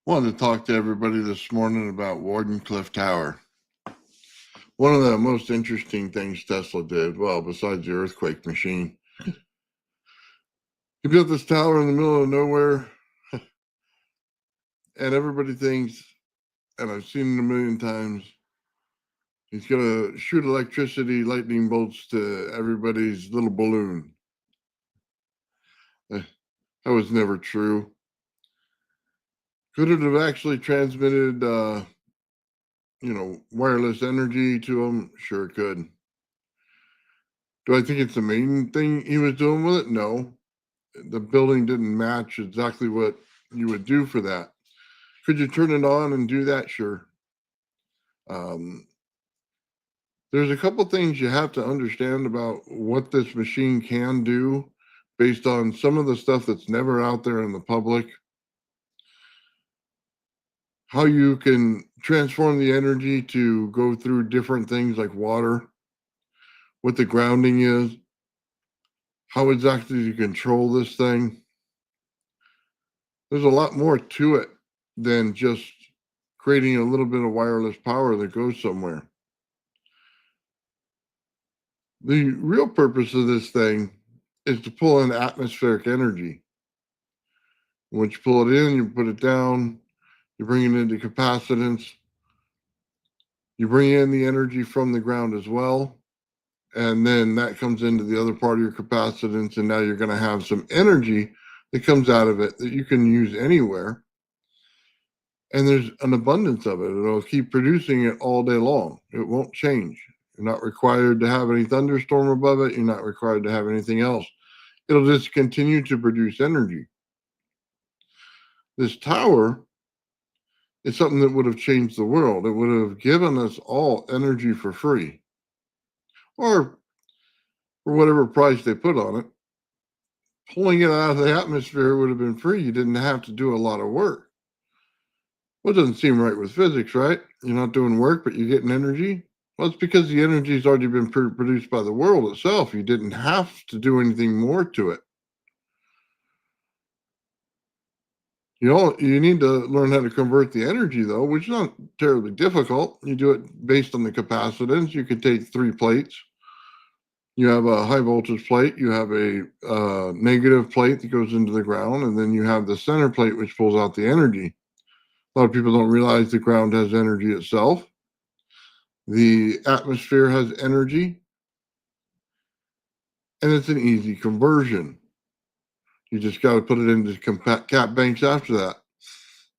Wanted to talk to everybody this morning about Wardenclyffe Tower. One of the most interesting things Tesla did, well, besides the earthquake machine, he built this tower in the middle of nowhere, and everybody thinks, and I've seen it a million times, he's going to shoot electricity, lightning bolts to everybody's little balloon. That was never true. Could it have actually transmitted wireless energy to them? Sure it could. Do I think it's the main thing he was doing with it? No. The building didn't match exactly what you would do for that. Could you turn it on and do that? Sure. There's a couple things you have to understand about what this machine can do based on some of the stuff that's never out there in the public. How you can transform the energy to go through different things like water, what the grounding is, how exactly you control this thing. There's a lot more to it than just creating a little bit of wireless power that goes somewhere. The real purpose of this thing is to pull in atmospheric energy. Once you pull it in, you put it down, you bring it into capacitance, you bring in the energy from the ground as well, and then that comes into the other part of your capacitance, and now you're going to have some energy that comes out of it that you can use anywhere. And there's an abundance of it. It'll keep producing it all day long. It won't change. You're not required to have any thunderstorm above it. You're not required to have anything else. It'll just continue to produce energy. This tower is something that would have changed the world. It would have given us all energy for free, or for whatever price they put on it. Pulling it out of the atmosphere would have been free. You didn't have to do a lot of work. Well, it doesn't seem right with physics, right? You're not doing work, but you're getting energy. Well, it's because the energy has already been produced by the world itself. You didn't have to do anything more to it. You need to learn how to convert the energy, though, which is not terribly difficult. You do it based on the capacitance. You could take 3 plates. You have a high voltage plate. You have a negative plate that goes into the ground, and then you have the center plate, which pulls out the energy. A lot of people don't realize the ground has energy itself. The atmosphere has energy, and it's an easy conversion. You just got to put it into cap banks after that.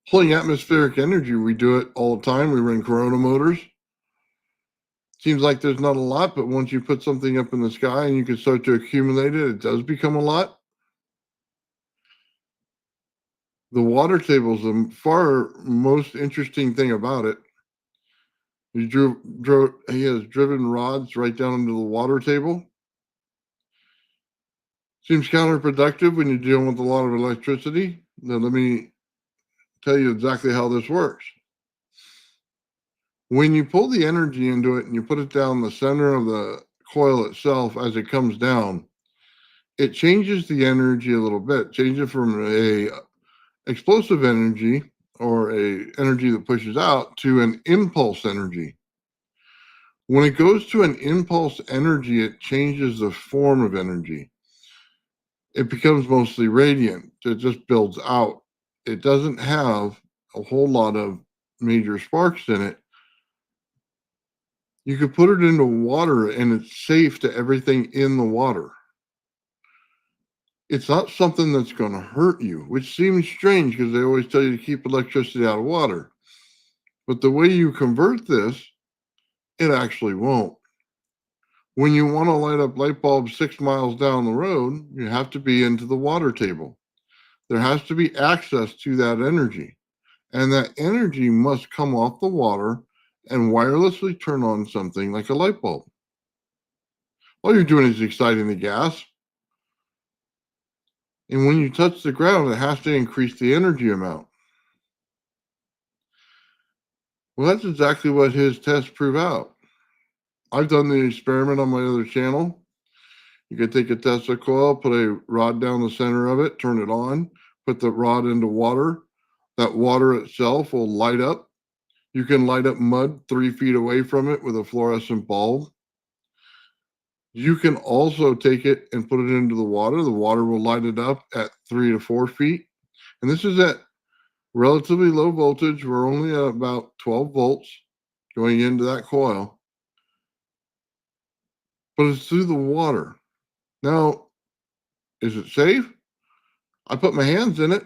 Pulling atmospheric energy, we do it all the time. We run Corona motors. Seems like there's not a lot, but once you put something up in the sky and you can start to accumulate it, it does become a lot. The water table is the far most interesting thing about it. He has driven rods right down into the water table. Seems counterproductive when you're dealing with a lot of electricity. Now, let me tell you exactly how this works. When you pull the energy into it and you put it down the center of the coil itself as it comes down, it changes the energy a little bit, changes it from a explosive energy or a energy that pushes out to an impulse energy. When it goes to an impulse energy, it changes the form of energy. It becomes mostly radiant. It just builds out. It doesn't have a whole lot of major sparks in it. You could put it into water and it's safe to everything in the water. It's not something that's going to hurt you, which seems strange because they always tell you to keep electricity out of water. But the way you convert this, it actually won't. When you want to light up light bulbs 6 miles down the road, you have to be into the water table. There has to be access to that energy. And that energy must come off the water and wirelessly turn on something like a light bulb. All you're doing is exciting the gas. And when you touch the ground, it has to increase the energy amount. Well, that's exactly what his tests prove out. I've done the experiment on my other channel. You could take a Tesla coil, put a rod down the center of it, turn it on, put the rod into water, That water itself will light up. You can light up mud 3 feet away from it with a fluorescent bulb. You can also take it and put it into the water. The water will light it up at 3 to 4 feet. And this is at relatively low voltage. We're only at about 12 volts going into that coil, but it's through the water. Now, is it safe? I put my hands in it.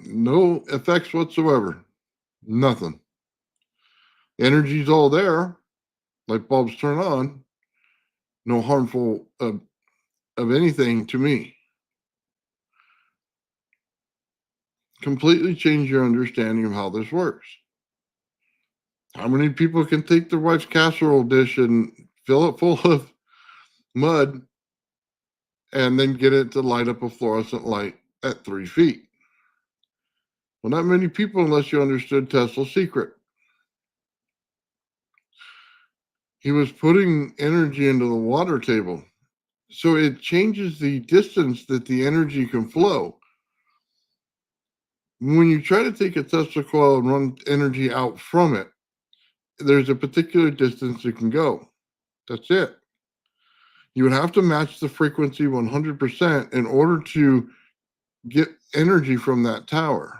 No effects whatsoever. Nothing. Energy's all there. Light bulbs turn on. No harmful of anything to me. Completely change your understanding of how this works. How many people can take their wife's casserole dish and fill it full of mud and then get it to light up a fluorescent light at 3 feet? Well, not many people unless you understood Tesla's secret. He was putting energy into the water table. So it changes the distance that the energy can flow. When you try to take a Tesla coil and run energy out from it, there's a particular distance it can go. That's it. You would have to match the frequency 100% in order to get energy from that tower.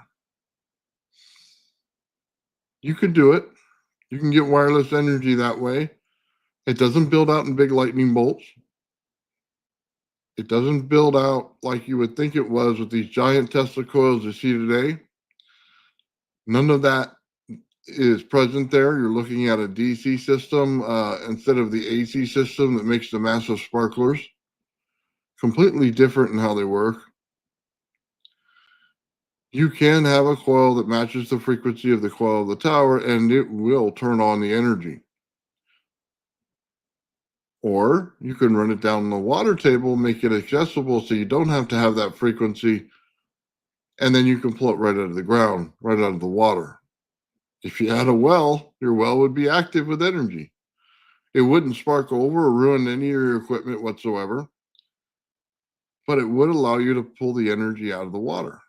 You can do it. You can get wireless energy that way. It doesn't build out in big lightning bolts. It doesn't build out like you would think it was with these giant Tesla coils you see today. None of that is present there. You're looking at a DC system instead of the AC system that makes the massive sparklers. Completely different in how they work. You can have a coil that matches the frequency of the coil of the tower, and it will turn on the energy. Or you can run it down the water table, make it accessible so you don't have to have that frequency, and then you can pull it right out of the ground, right out of the water. If you had a well, your well would be active with energy. It wouldn't spark over or ruin any of your equipment whatsoever, but it would allow you to pull the energy out of the water.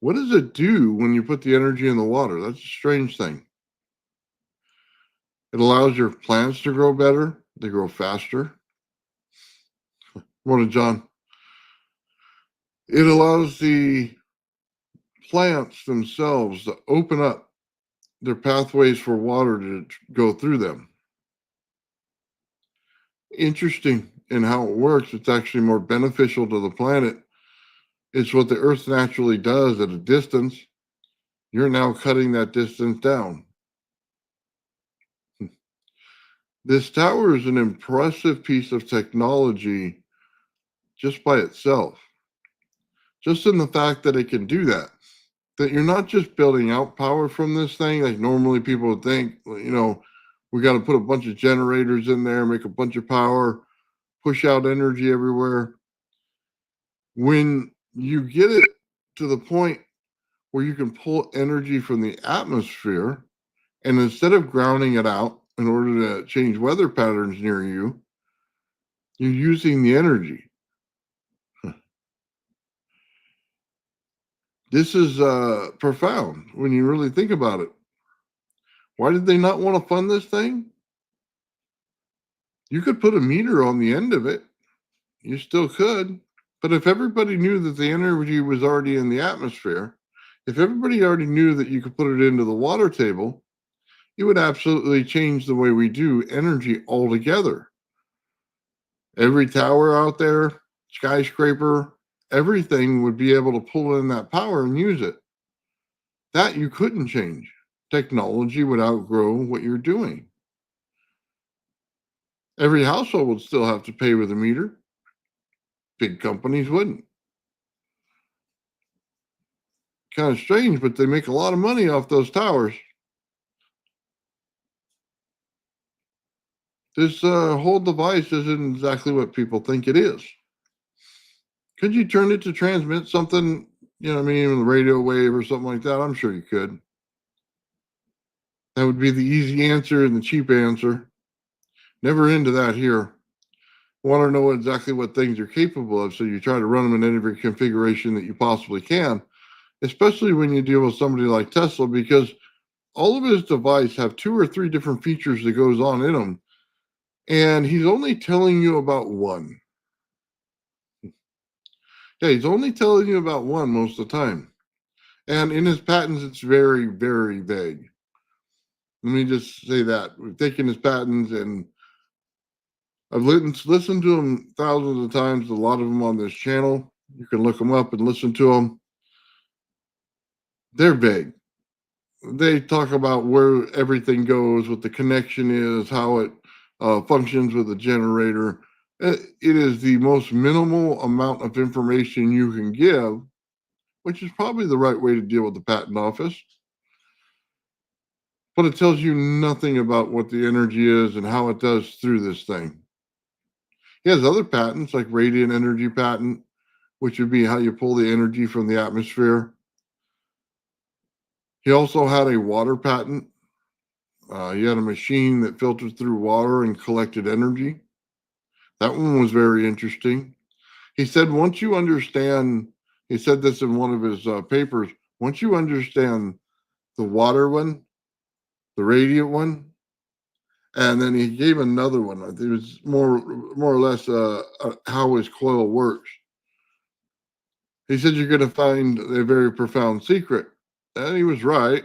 What does it do when you put the energy in the water? That's a strange thing. It allows your plants to grow better. They grow faster. Morning, John. It allows the plants themselves to open up their pathways for water to go through them. Interesting in how it works. It's actually more beneficial to the planet. It's what the Earth naturally does at a distance. You're now cutting that distance down. This tower is an impressive piece of technology just by itself. Just in the fact that it can do that. That you're not just building out power from this thing like normally people would think, we got to put a bunch of generators in there, make a bunch of power, push out energy everywhere. When you get it to the point where you can pull energy from the atmosphere, and instead of grounding it out in order to change weather patterns near you, you're using the energy. This is profound when you really think about it. Why did they not want to fund this thing? You could put a meter on the end of it. You still could. But if everybody knew that the energy was already in the atmosphere, if everybody already knew that you could put it into the water table, it would absolutely change the way we do energy altogether. Every tower out there, skyscraper, everything would be able to pull in that power and use it. That you couldn't change. Technology would outgrow what you're doing. Every household would still have to pay with a meter. Big companies wouldn't. Kind of strange, but they make a lot of money off those towers. This whole device isn't exactly what people think it is. Could you turn it to transmit something, a radio wave or something like that? I'm sure you could. That would be the easy answer and the cheap answer. Never into that here. want to know exactly what things are capable of, so you try to run them in every configuration that you possibly can, especially when you deal with somebody like Tesla, because all of his devices have 2 or 3 different features that goes on in them, and he's only telling you about one. Yeah, he's only telling you about one most of the time. And in his patents, it's very, very vague. Let me just say that. We've taken his patents, and I've listened to them thousands of times, a lot of them on this channel. You can look them up and listen to them. They're vague. They talk about where everything goes, what the connection is, how it functions with a generator. It is the most minimal amount of information you can give, which is probably the right way to deal with the patent office. But it tells you nothing about what the energy is and how it does through this thing. He has other patents, like radiant energy patent, which would be how you pull the energy from the atmosphere. He also had a water patent. He had a machine that filtered through water and collected energy. That one was very interesting. He said, once you understand, he said this in one of his papers, once you understand the water one, the radiant one, and then he gave another one. It was more or less how his coil works. He said you're going to find a very profound secret, and he was right.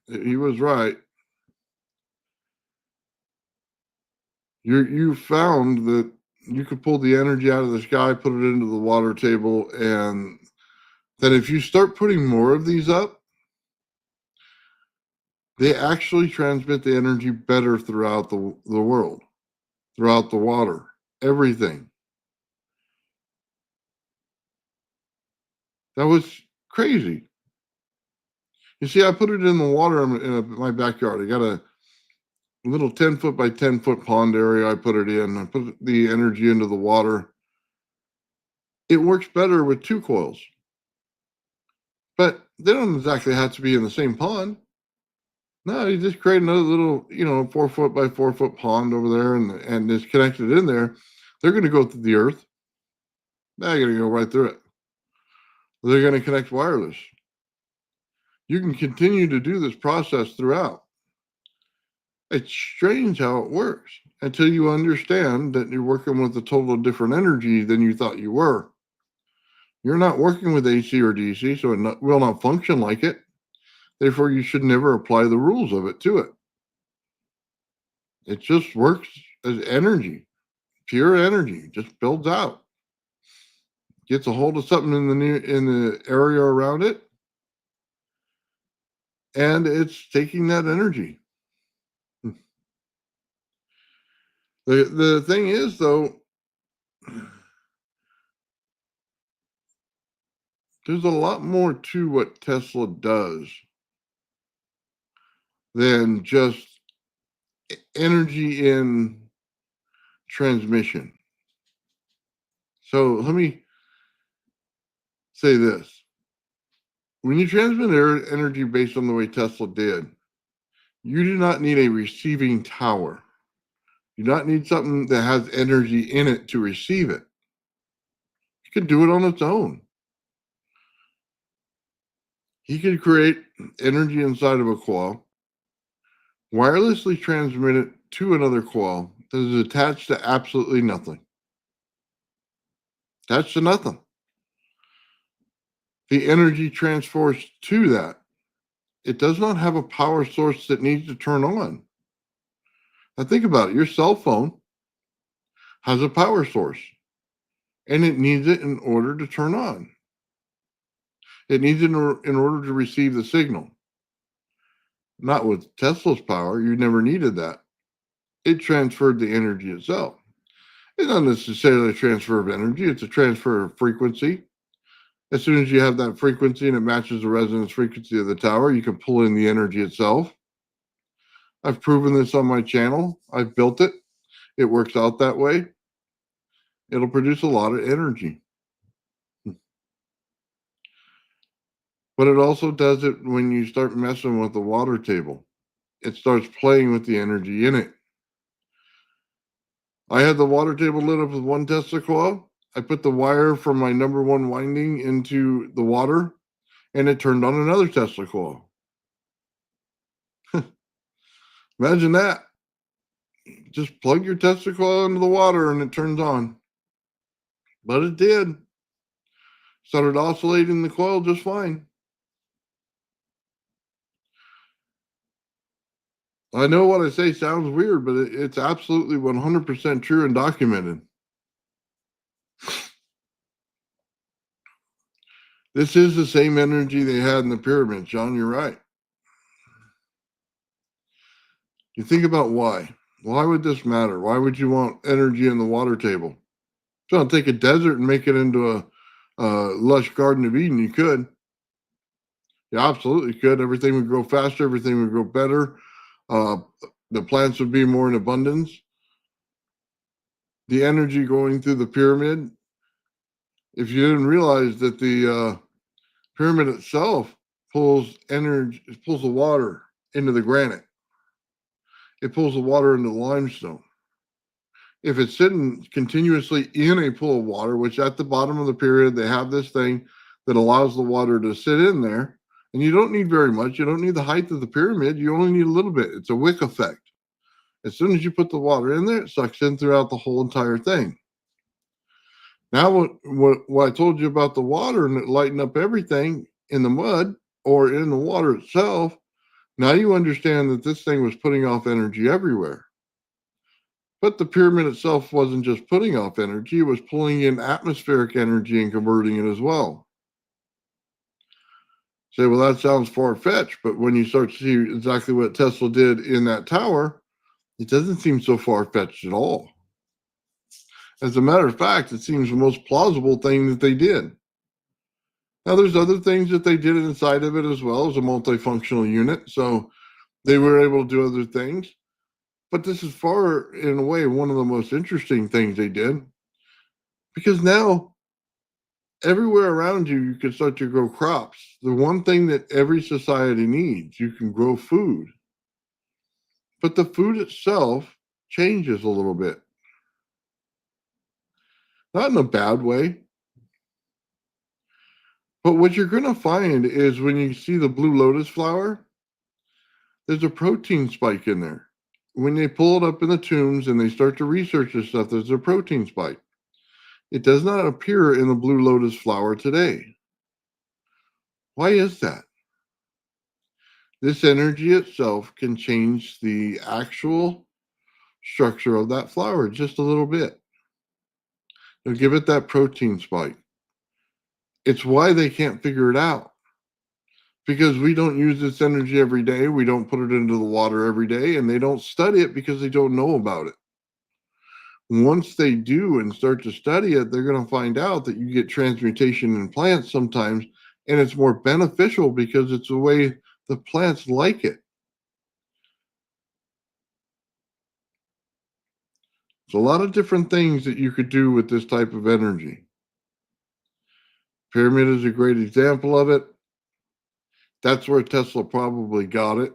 He was right. You found that you could pull the energy out of the sky, put it into the water table, and then if you start putting more of these up, they actually transmit the energy better throughout the world, throughout the water, everything. That was crazy. You see, I put it in the water in my backyard. I got a little 10-foot by 10-foot pond area. I put it in. I put the energy into the water. It works better with 2 coils, but they don't exactly have to be in the same pond. No, you just create another little, 4-foot by 4-foot pond over there, and it's connected in there. They're going to go through the earth. They're going to go right through it. They're going to connect wireless. You can continue to do this process throughout. It's strange how it works until you understand that you're working with a total different energy than you thought you were. You're not working with AC or DC, so it will not function like it. Therefore, you should never apply the rules of it to it. It just works as energy, pure energy, just builds out. Gets a hold of something in the area around it, and it's taking that energy. The thing is, though, there's a lot more to what Tesla does than just energy in transmission. So let me say this. When you transmit energy based on the way Tesla did, you do not need a receiving tower. You do not need something that has energy in it to receive it. You can do it on its own. He could create energy inside of a coil, wirelessly transmit it to another coil that is attached to absolutely nothing. Attached to nothing. The energy transfers to that. It does not have a power source that needs to turn on. Now think about it. Your cell phone has a power source, and it needs it in order to turn on. It needs it in order to receive the signal. Not with Tesla's power. You never needed that. It transferred the energy itself. It's not necessarily a transfer of energy. It's a transfer of frequency. As soon as you have that frequency and it matches the resonance frequency of the tower, you can pull in the energy itself. I've proven this on my channel. I've built it. It works out that way. It'll produce a lot of energy. But it also does it when you start messing with the water table. It starts playing with the energy in it. I had the water table lit up with one Tesla coil. I put the wire from my number one winding into the water, and it turned on another Tesla coil. Imagine that. Just plug your Tesla coil into the water and it turns on. But it did. Started oscillating the coil just fine. I know what I say sounds weird, but it's absolutely 100% true and documented. This is the same energy they had in the pyramids, John. You're right. You think about why. Why would this matter? Why would you want energy in the water table? So I'll take a desert and make it into a lush Garden of Eden. You could. You absolutely could. Everything would grow faster. Everything would grow better. Uh, the plants would be more in abundance. The energy going through the pyramid, if you didn't realize that the pyramid itself pulls energy, it pulls the water into the granite. It pulls the water into the limestone. If it's sitting continuously in a pool of water, which at the bottom of the pyramid, they have this thing that allows the water to sit in there, and you don't need very much. You don't need the height of the pyramid. You only need a little bit. It's a wick effect. As soon as you put the water in there, it sucks in throughout the whole entire thing. Now, what I told you about the water and it lighting up everything in the mud or in the water itself, now you understand that this thing was putting off energy everywhere. But the pyramid itself wasn't just putting off energy, it was pulling in atmospheric energy and converting it as well. Say, well, that sounds far-fetched, but when you start to see exactly what Tesla did in that tower, it doesn't seem so far-fetched at all. As a matter of fact, it seems the most plausible thing that they did. Now, there's other things that they did inside of it as well as a multifunctional unit, so they were able to do other things. But this is far, in a way, one of the most interesting things they did, because now everywhere around you, you can start to grow crops. The one thing that every society needs, you can grow food. But the food itself changes a little bit. Not in a bad way. But what you're going to find is when you see the blue lotus flower, there's a protein spike in there. When they pull it up in the tombs and they start to research this stuff, there's a protein spike. It does not appear in the blue lotus flower today. Why is that? This energy itself can change the actual structure of that flower just a little bit. They'll give it that protein spike. It's why they can't figure it out. Because we don't use this energy every day. We don't put it into the water every day, and they don't study it because they don't know about it. Once they do and start to study it, they're going to find out that you get transmutation in plants sometimes, and it's more beneficial because it's the way the plants like it. There's a lot of different things that you could do with this type of energy. Pyramid is a great example of it. That's where Tesla probably got it.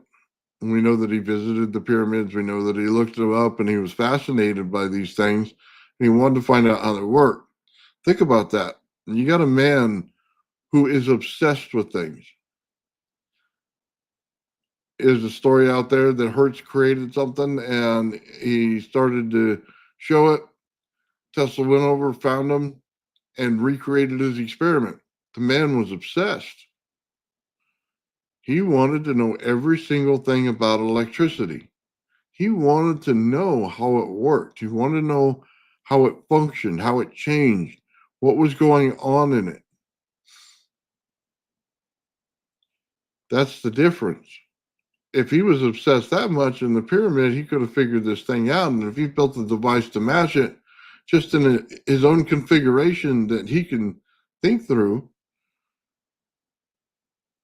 And we know that he visited the pyramids. We know that he looked them up and he was fascinated by these things. And he wanted to find out how they work. Think about that. You got a man who is obsessed with things. There's a story out there that Hertz created something and he started to show it. Tesla went over, found him, and recreated his experiment. The man was obsessed. He wanted to know every single thing about electricity. He wanted to know how it worked. He wanted to know how it functioned, how it changed, what was going on in it. That's the difference. If he was obsessed that much in the pyramid, he could have figured this thing out. And if he built a device to match it, just in his own configuration that he can think through,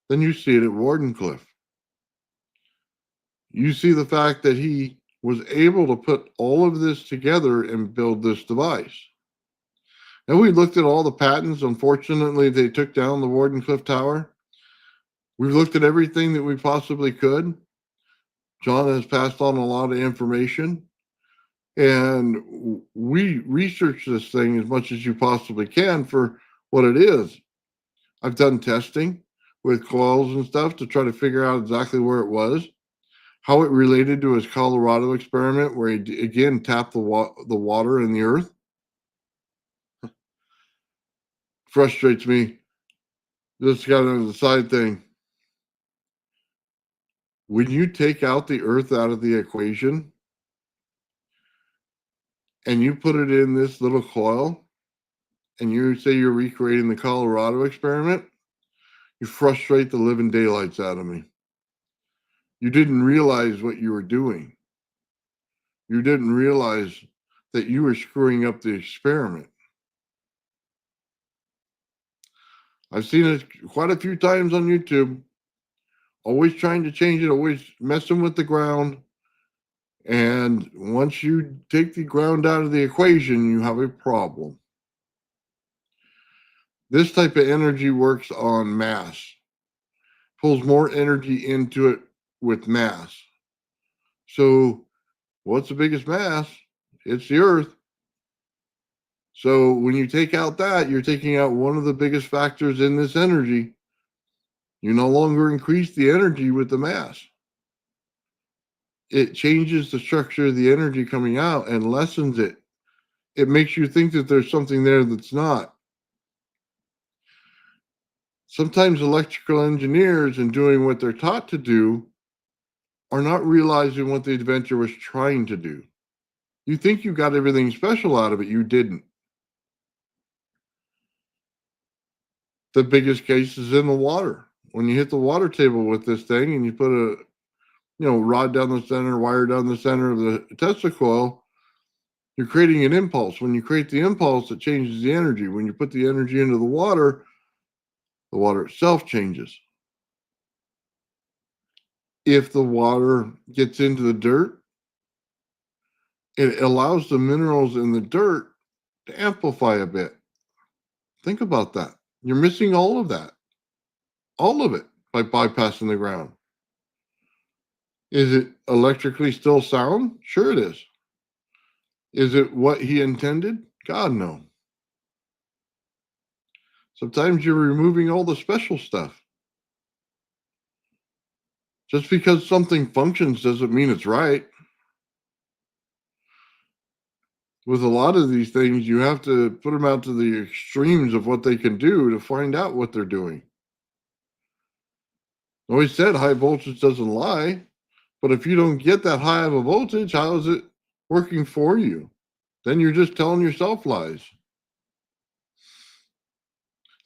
then you see it at Wardenclyffe. You see the fact that he was able to put all of this together and build this device. And we looked at all the patents. Unfortunately, they took down the Wardenclyffe Tower. We've looked at everything that we possibly could. John has passed on a lot of information. And we research this thing as much as you possibly can for what it is. I've done testing with coils and stuff to try to figure out exactly where it was, how it related to his Colorado experiment, where he again tapped the water in the earth. Frustrates me. This kind of the side thing. When you take out the earth out of the equation and you put it in this little coil and you say you're recreating the Colorado experiment, you frustrate the living daylights out of me. You didn't realize what you were doing. You didn't realize that you were screwing up the experiment. I've seen it quite a few times on YouTube, always trying to change it, always messing with the ground. And once you take the ground out of the equation, you have a problem. This type of energy works on mass, pulls more energy into it with mass. So, what's the biggest mass? It's the Earth. So, when you take out that, you're taking out one of the biggest factors in this energy. You no longer increase the energy with the mass. It changes the structure of the energy coming out and lessens it. It makes you think that there's something there that's not. Sometimes electrical engineers, in doing what they're taught to do, are not realizing what the inventor was trying to do. You think you got everything special out of it, you didn't. The biggest case is in the water. When you hit the water table with this thing and you put a rod down the center, wire down the center of the Tesla coil, you're creating an impulse. When you create the impulse, it changes the energy. When you put the energy into the water itself changes. If the water gets into the dirt, it allows the minerals in the dirt to amplify a bit. Think about that. You're missing all of that, all of it, by bypassing the ground. Is it electrically still sound? Sure it is. Is it what he intended? God, no. Sometimes you're removing all the special stuff. Just because something functions doesn't mean it's right. With a lot of these things, you have to put them out to the extremes of what they can do to find out what they're doing. Always said high voltage doesn't lie, but if you don't get that high of a voltage, how is it working for you? Then you're just telling yourself lies.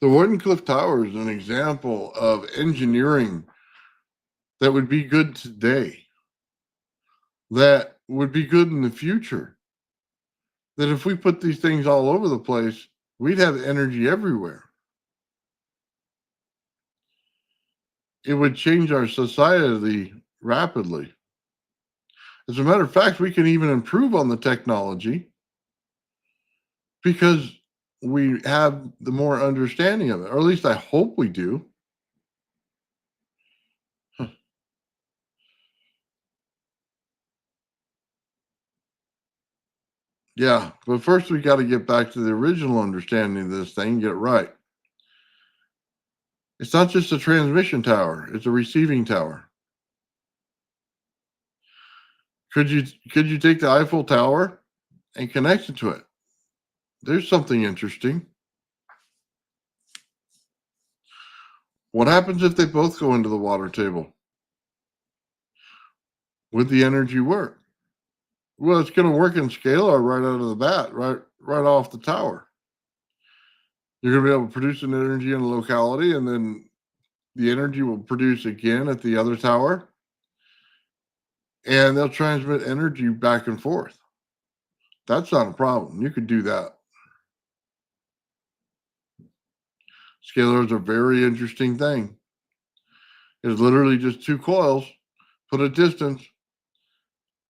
The Wardenclyffe Tower is an example of engineering that would be good today, that would be good in the future. That if we put these things all over the place, we'd have energy everywhere. It would change our society rapidly. As a matter of fact, we can even improve on the technology because we have the more understanding of it, or at least I hope we do. Yeah, but first we got to get back to the original understanding of this thing, get it right. It's not just a transmission tower, it's a receiving tower. Could you take the Eiffel Tower and connect it to it? There's something interesting. What happens if they both go into the water table? Would the energy work? Well, it's going to work in scalar right out of the bat, right off the tower. You're going to be able to produce an energy in a locality, and then the energy will produce again at the other tower, and they'll transmit energy back and forth. That's not a problem. You could do that. Scalar is a very interesting thing. It's literally just two coils, put a distance,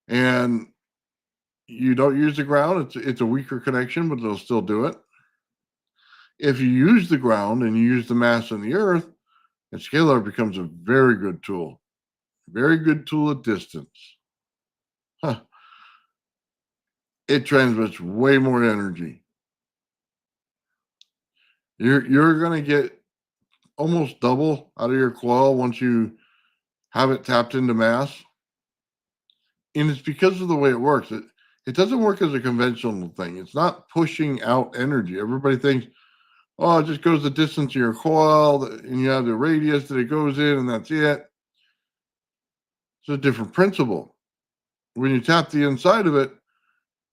and you don't use the ground. It's a weaker connection, but it'll still do it. If you use the ground and you use the mass in the earth, and scalar becomes a very good tool. Very good tool at distance. Huh. it transmits way more energy. You're gonna get almost double out of your coil once you have it tapped into mass. And it's because of the way it works. It doesn't work as a conventional thing. It's not pushing out energy. Everybody thinks, oh, it just goes the distance of your coil, and you have the radius that it goes in, and that's it. It's a different principle. When you tap the inside of it,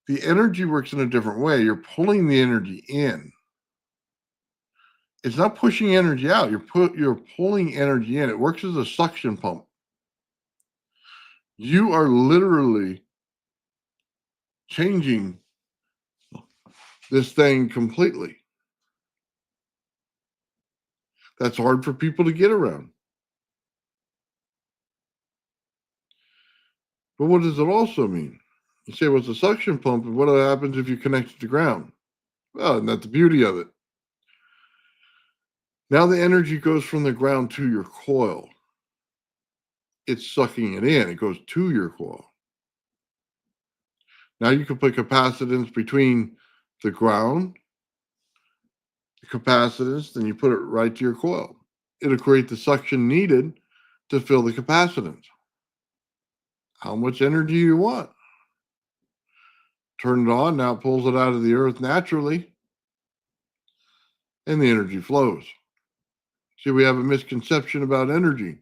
the energy works in a different way. You're pulling the energy in. It's not pushing energy out. You're pulling energy in. It works as a suction pump. You are literally changing this thing completely. That's hard for people to get around. But what does it also mean? You say, well, it's a suction pump, and what happens if you connect it to ground? Well, and that's the beauty of it. Now the energy goes from the ground to your coil. It's sucking it in. It goes to your coil. Now you can put capacitance between the ground, the capacitance, then you put it right to your coil. It'll create the suction needed to fill the capacitance. How much energy you want? Turn it on. Now it pulls it out of the earth naturally, and the energy flows. See, we have a misconception about energy.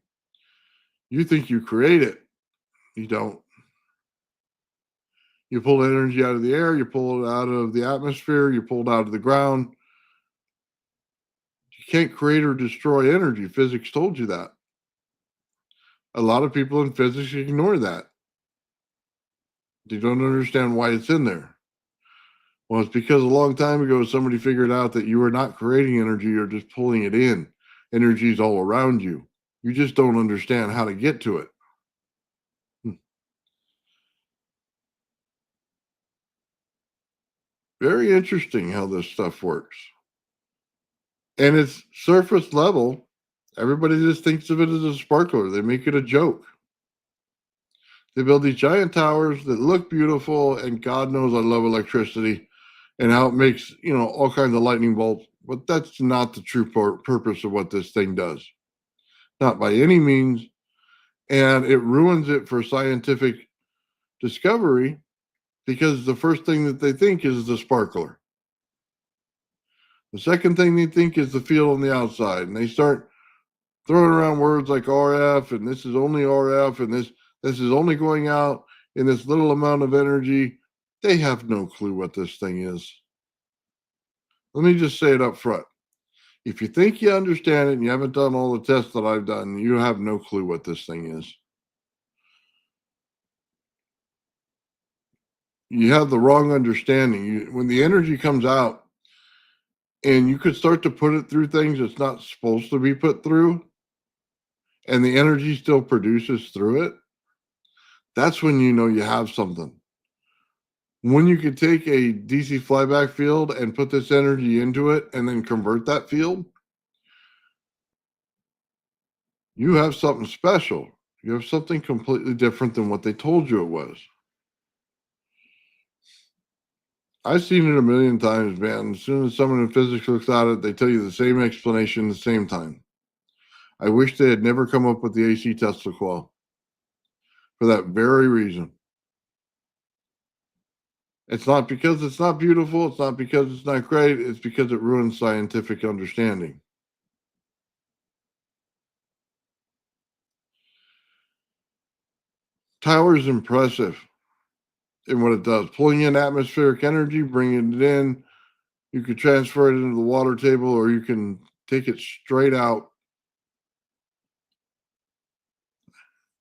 You think you create it. You don't. You pull energy out of the air, you pull it out of the atmosphere, you pull it out of the ground. You can't create or destroy energy. Physics told you that. A lot of people in physics ignore that. They don't understand why it's in there. Well, it's because a long time ago, somebody figured out that you are not creating energy, you're just pulling it in. Energy is all around you. You just don't understand how to get to it. Very interesting how this stuff works. And it's surface level. Everybody just thinks of it as a sparkler. They make it a joke. They build these giant towers that look beautiful, and God knows I love electricity and how it makes, all kinds of lightning bolts. But that's not the true purpose of what this thing does. Not by any means. And it ruins it for scientific discovery because the first thing that they think is the sparkler. The second thing they think is the field on the outside. And they start throwing around words like RF, and this is only RF, and this is only going out in this little amount of energy. They have no clue what this thing is. Let me just say it up front. If you think you understand it and you haven't done all the tests that I've done, you have no clue what this thing is. You have the wrong understanding. When the energy comes out and you could start to put it through things it's not supposed to be put through, and the energy still produces through it, that's when you know you have something. When you could take a DC flyback field and put this energy into it and then convert that field, you have something special. You have something completely different than what they told you it was. I've seen it a million times, man. As soon as someone in physics looks at it, they tell you the same explanation at the same time. I wish they had never come up with the AC Tesla coil for that very reason. It's not because it's not beautiful. It's not because it's not great. It's because it ruins scientific understanding. Tower is impressive in what it does. Pulling in atmospheric energy, bringing it in. You could transfer it into the water table, or you can take it straight out.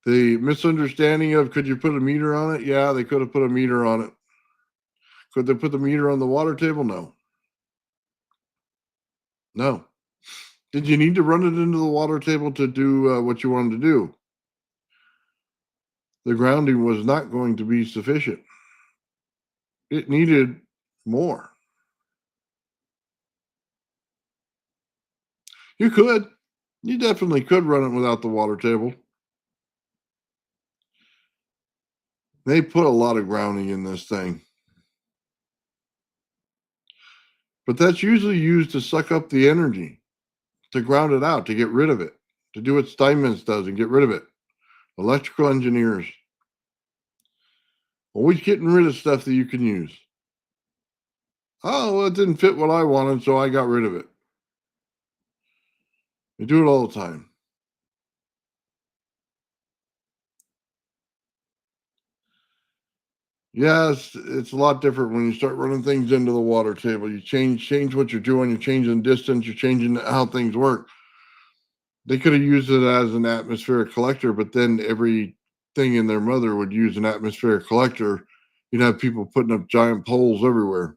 The misunderstanding of could you put a meter on it? Yeah, they could have put a meter on it. Could they put the meter on the water table? No. No. Did you need to run it into the water table to do what you wanted to do? The grounding was not going to be sufficient. It needed more. You could. You definitely could run it without the water table. They put a lot of grounding in this thing. But that's usually used to suck up the energy, to ground it out, to get rid of it, to do what Steinmetz does and get rid of it. Electrical engineers, always getting rid of stuff that you can use. Oh, well, it didn't fit what I wanted, so I got rid of it. They do it all the time. Yes, it's a lot different when you start running things into the water table. You change what you're doing. You're changing distance. You're changing how things work. They could have used it as an atmospheric collector, but then everything in their mother would use an atmospheric collector. You'd have people putting up giant poles everywhere.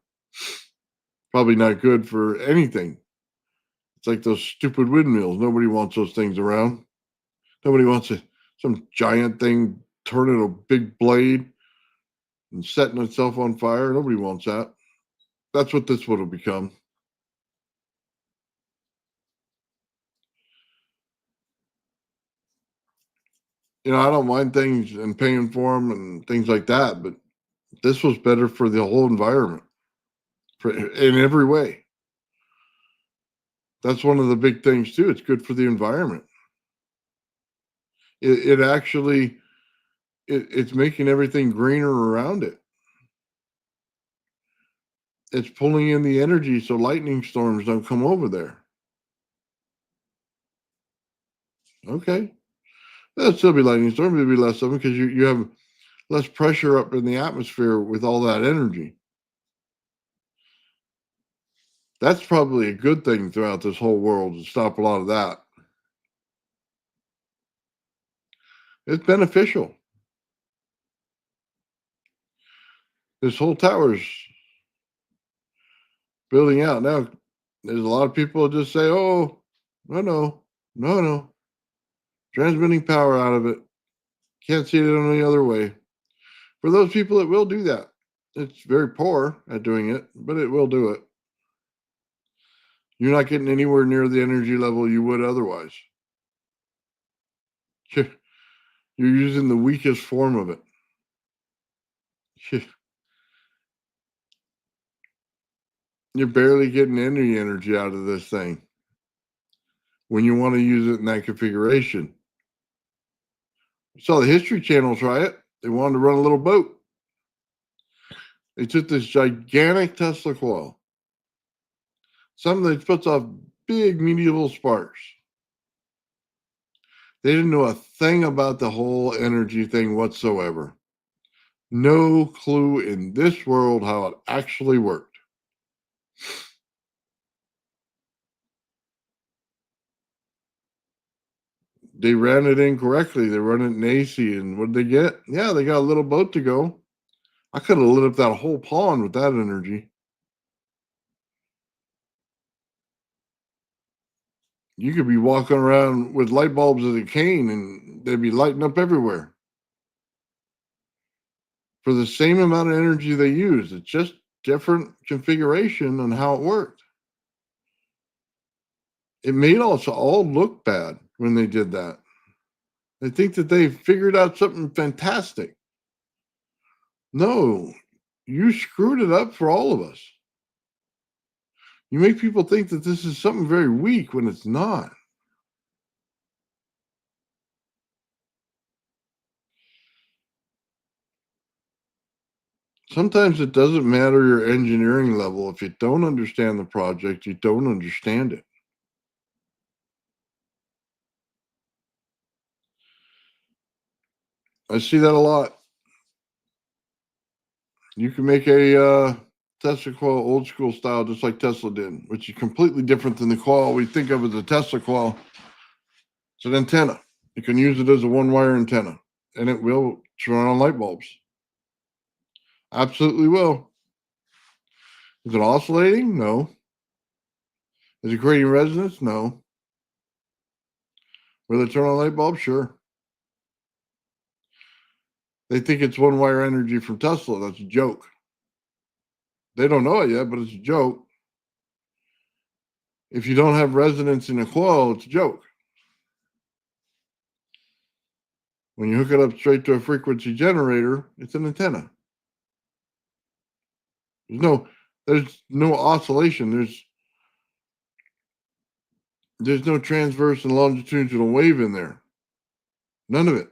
Probably not good for anything. It's like those stupid windmills. Nobody wants those things around. Nobody wants some giant thing turning a big blade and setting itself on fire. Nobody wants that. That's what this would have become. I don't mind things and paying for them and things like that, but this was better for the whole environment in every way. That's one of the big things too. It's good for the environment. It actually it's making everything greener around it. It's pulling in the energy so lightning storms don't come over there. Okay. There'll still be lightning storms, there'll be less of them because you have less pressure up in the atmosphere with all that energy. That's probably a good thing throughout this whole world to stop a lot of that. It's beneficial. This whole tower's building out. Now, there's a lot of people that just say, oh, no. Transmitting power out of it. Can't see it any other way. For those people that will do that, it's very poor at doing it, but it will do it. You're not getting anywhere near the energy level you would otherwise. You're using the weakest form of it. You're barely getting any energy out of this thing when you want to use it in that configuration. So the History Channel try it. They wanted to run a little boat. They took this gigantic Tesla coil, something that puts off big medieval sparks. They didn't know a thing about the whole energy thing whatsoever. No clue in this world how it actually worked. They ran it incorrectly. They run it in AC, and what did they get? Yeah, they got a little boat to go. I could have lit up that whole pond with that energy. You could be walking around with light bulbs as a cane, and they'd be lighting up everywhere for the same amount of energy they use. It's just different configuration on how it worked. It made us all look bad when they did that. They think that they figured out something fantastic. No, you screwed it up for all of us. You make people think that this is something very weak when it's not. Sometimes it doesn't matter your engineering level. If you don't understand the project, you don't understand it. I see that a lot. You can make a Tesla coil old school style, just like Tesla did, which is completely different than the coil we think of as a Tesla coil. It's an antenna. You can use it as a one wire antenna, and it will turn on light bulbs. Absolutely will. Is it oscillating? No. Is it creating resonance? No. Will it turn on light bulbs? Sure. They think it's one wire energy from Tesla. That's a joke. They don't know it yet, but it's a joke. If you don't have resonance in a coil, it's a joke. When you hook it up straight to a frequency generator, it's an antenna. There's no There's no oscillation. There's no transverse and longitudinal wave in there. None of it.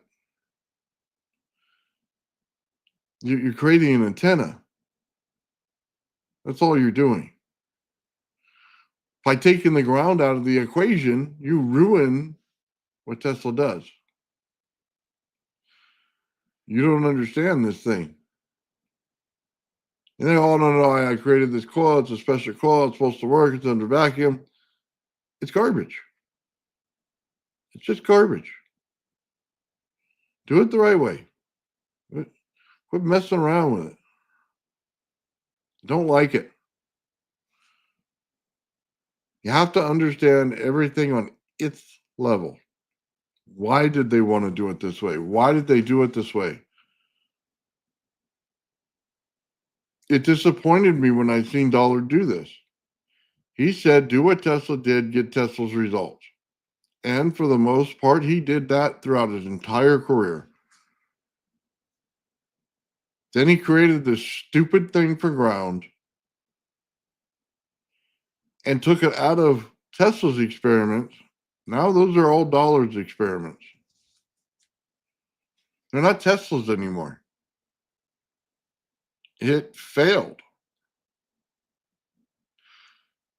You're creating an antenna. That's all you're doing. By taking the ground out of the equation, you ruin what Tesla does. You don't understand this thing. And they all know, I created this coil. It's a special coil. It's supposed to work. It's under vacuum. It's garbage. It's just garbage. Do it the right way. Quit messing around with it. Don't like it. You have to understand everything on its level. Why did they want to do it this way? Why did they do it this way? It disappointed me when I seen Dollar do this. He said, do what Tesla did, get Tesla's results. And for the most part, he did that throughout his entire career. Then he created this stupid thing for ground and took it out of Tesla's experiments. Now those are all Dollar's experiments. They're not Tesla's anymore. It failed.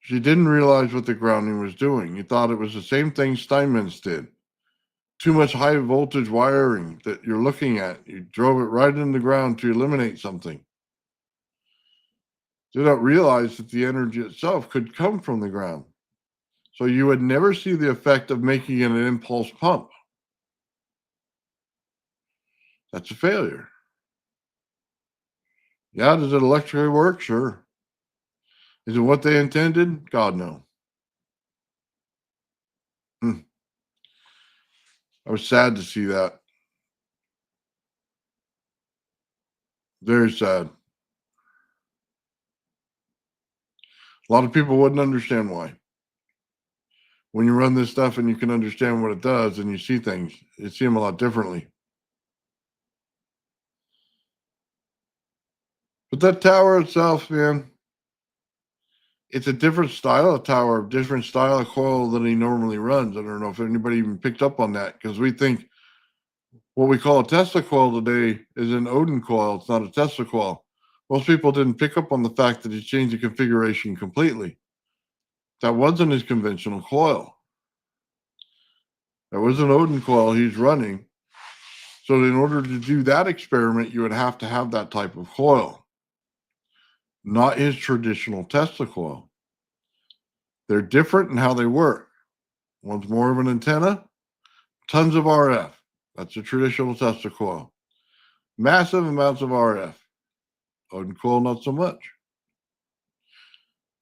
She didn't realize what the grounding was doing. He thought it was the same thing Steinmetz did. Too much high voltage wiring that you're looking at. You drove it right in the ground to eliminate something. Did not realize that the energy itself could come from the ground. So you would never see the effect of making it an impulse pump. That's a failure. Yeah, does it electrically work? Sure. Is it what they intended? God, no. I was sad to see that. Very sad. A lot of people wouldn't understand why. When you run this stuff and you can understand what it does and you see things, you see them a lot differently. But that tower itself, man, it's a different style of tower, different style of coil than he normally runs. I don't know if anybody even picked up on that, because we think what we call a Tesla coil today is an Odin coil. It's not a Tesla coil. Most people didn't pick up on the fact that he changed the configuration completely. That wasn't his conventional coil. That was an Odin coil he's running. So in order to do that experiment, you would have to have that type of coil, not his traditional Tesla coil. They're different in how they work. One's more of an antenna, tons of RF. That's a traditional Tesla coil. Massive amounts of RF. Odin coil, not so much.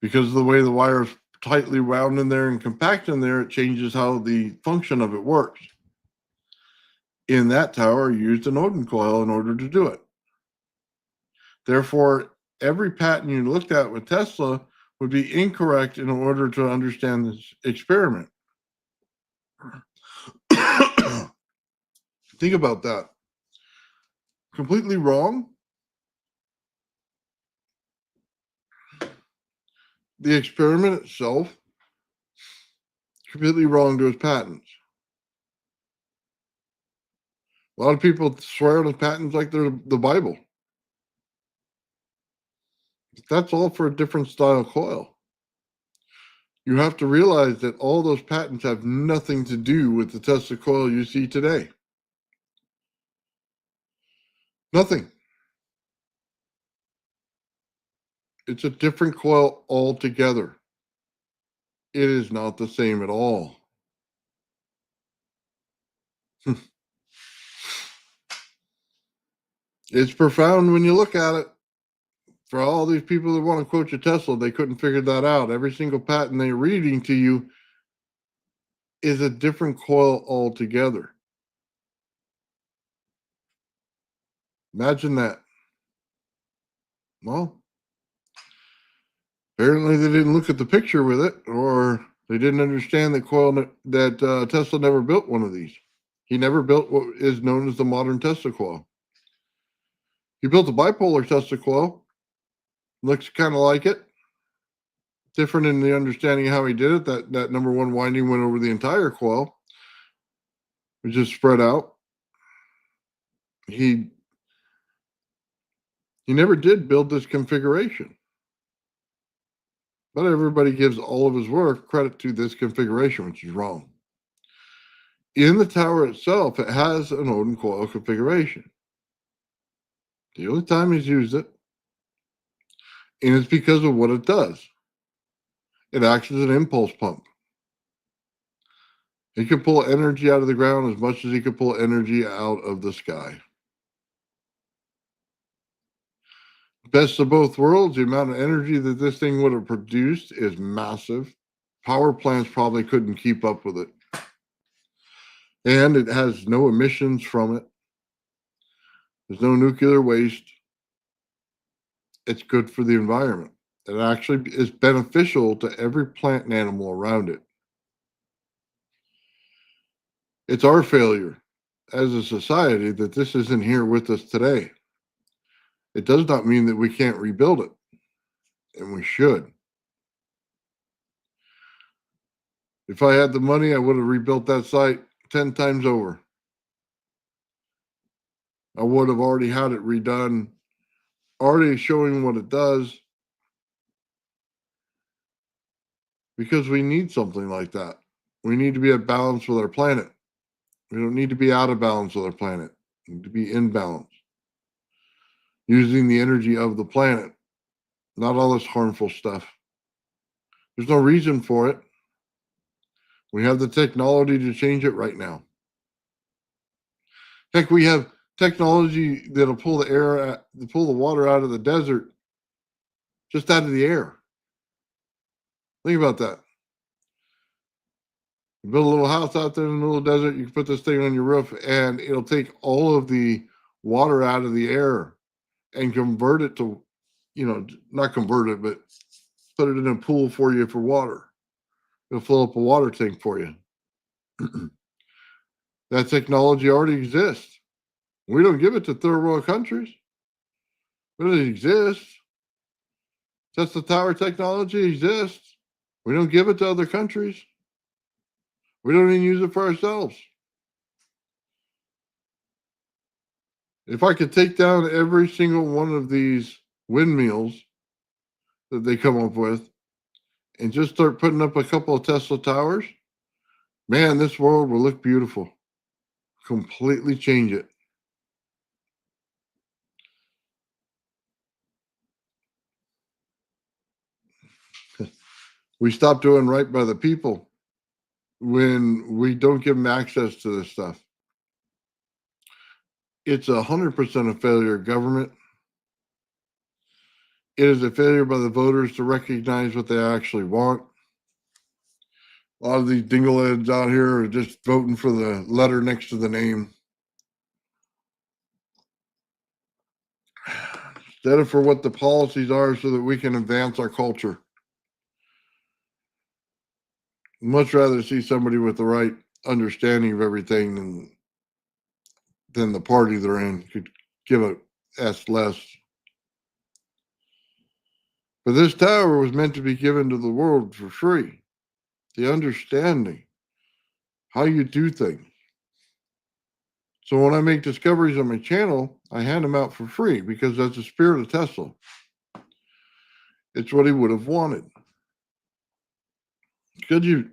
Because of the way the wire is tightly wound in there and compact in there, it changes how the function of it works. In that tower, you used an Odin coil in order to do it. Therefore, every patent you looked at with Tesla would be incorrect in order to understand this experiment. Think about that. Completely wrong. The experiment itself, completely wrong to his patents. A lot of people swear on his patents like they're the Bible. That's all for a different style coil. You have to realize that all those patents have nothing to do with the Tesla coil you see today. Nothing. It's a different coil altogether. It is not the same at all. It's profound when you look at it. For all these people that want to quote you Tesla, they couldn't figure that out. Every single patent they're reading to you is a different coil altogether. Imagine that. Well, apparently they didn't look at the picture with it, or they didn't understand that Tesla never built one of these. He never built what is known as the modern Tesla coil. He built a bipolar Tesla coil, Looks kind of like it. Different in the understanding of how he did it. That number one winding went over the entire coil. It just spread out. He never did build this configuration. But everybody gives all of his work credit to this configuration, which is wrong. In the tower itself, it has an Odin coil configuration. The only time he's used it, and it's because of what it does. It acts as an impulse pump. He can pull energy out of the ground as much as he can pull energy out of the sky. Best of both worlds, the amount of energy that this thing would have produced is massive. Power plants probably couldn't keep up with it. And it has no emissions from it. There's no nuclear waste. It's good for the environment. It actually is beneficial to every plant and animal around it. It's our failure as a society that this isn't here with us today. It does not mean that we can't rebuild it, and we should. If I had the money, I would have rebuilt that site 10 times over. I would have already had it redone, already showing what it does, because we need something like that. We need to be at balance with our planet. We don't need to be out of balance with our planet. We need to be in balance, using the energy of the planet, not all this harmful stuff. There's no reason for it. We have the technology to change it right now. Heck, we have technology that'll pull the water out of the desert, just out of the air. Think about that. You build a little house out there in the middle of the desert, you can put this thing on your roof, and it'll take all of the water out of the air and convert it to, not convert it, but put it in a pool for you for water. It'll fill up a water tank for you. That technology already exists. We don't give it to third world countries, but it exists. Tesla tower technology exists. We don't give it to other countries. We don't even use it for ourselves. If I could take down every single one of these windmills that they come up with and just start putting up a couple of Tesla towers, man, this world will look beautiful. Completely change it. We stop doing right by the people when we don't give them access to this stuff. It's 100% a failure of government. It is a failure by the voters to recognize what they actually want. A lot of these dingleheads out here are just voting for the letter next to the name, instead of for what the policies are so that we can advance our culture. I'd much rather see somebody with the right understanding of everything than the party they're in could give a S less. But this tower was meant to be given to the world for free. The understanding, how you do things. So when I make discoveries on my channel, I hand them out for free because that's the spirit of Tesla. It's what he would have wanted. Could you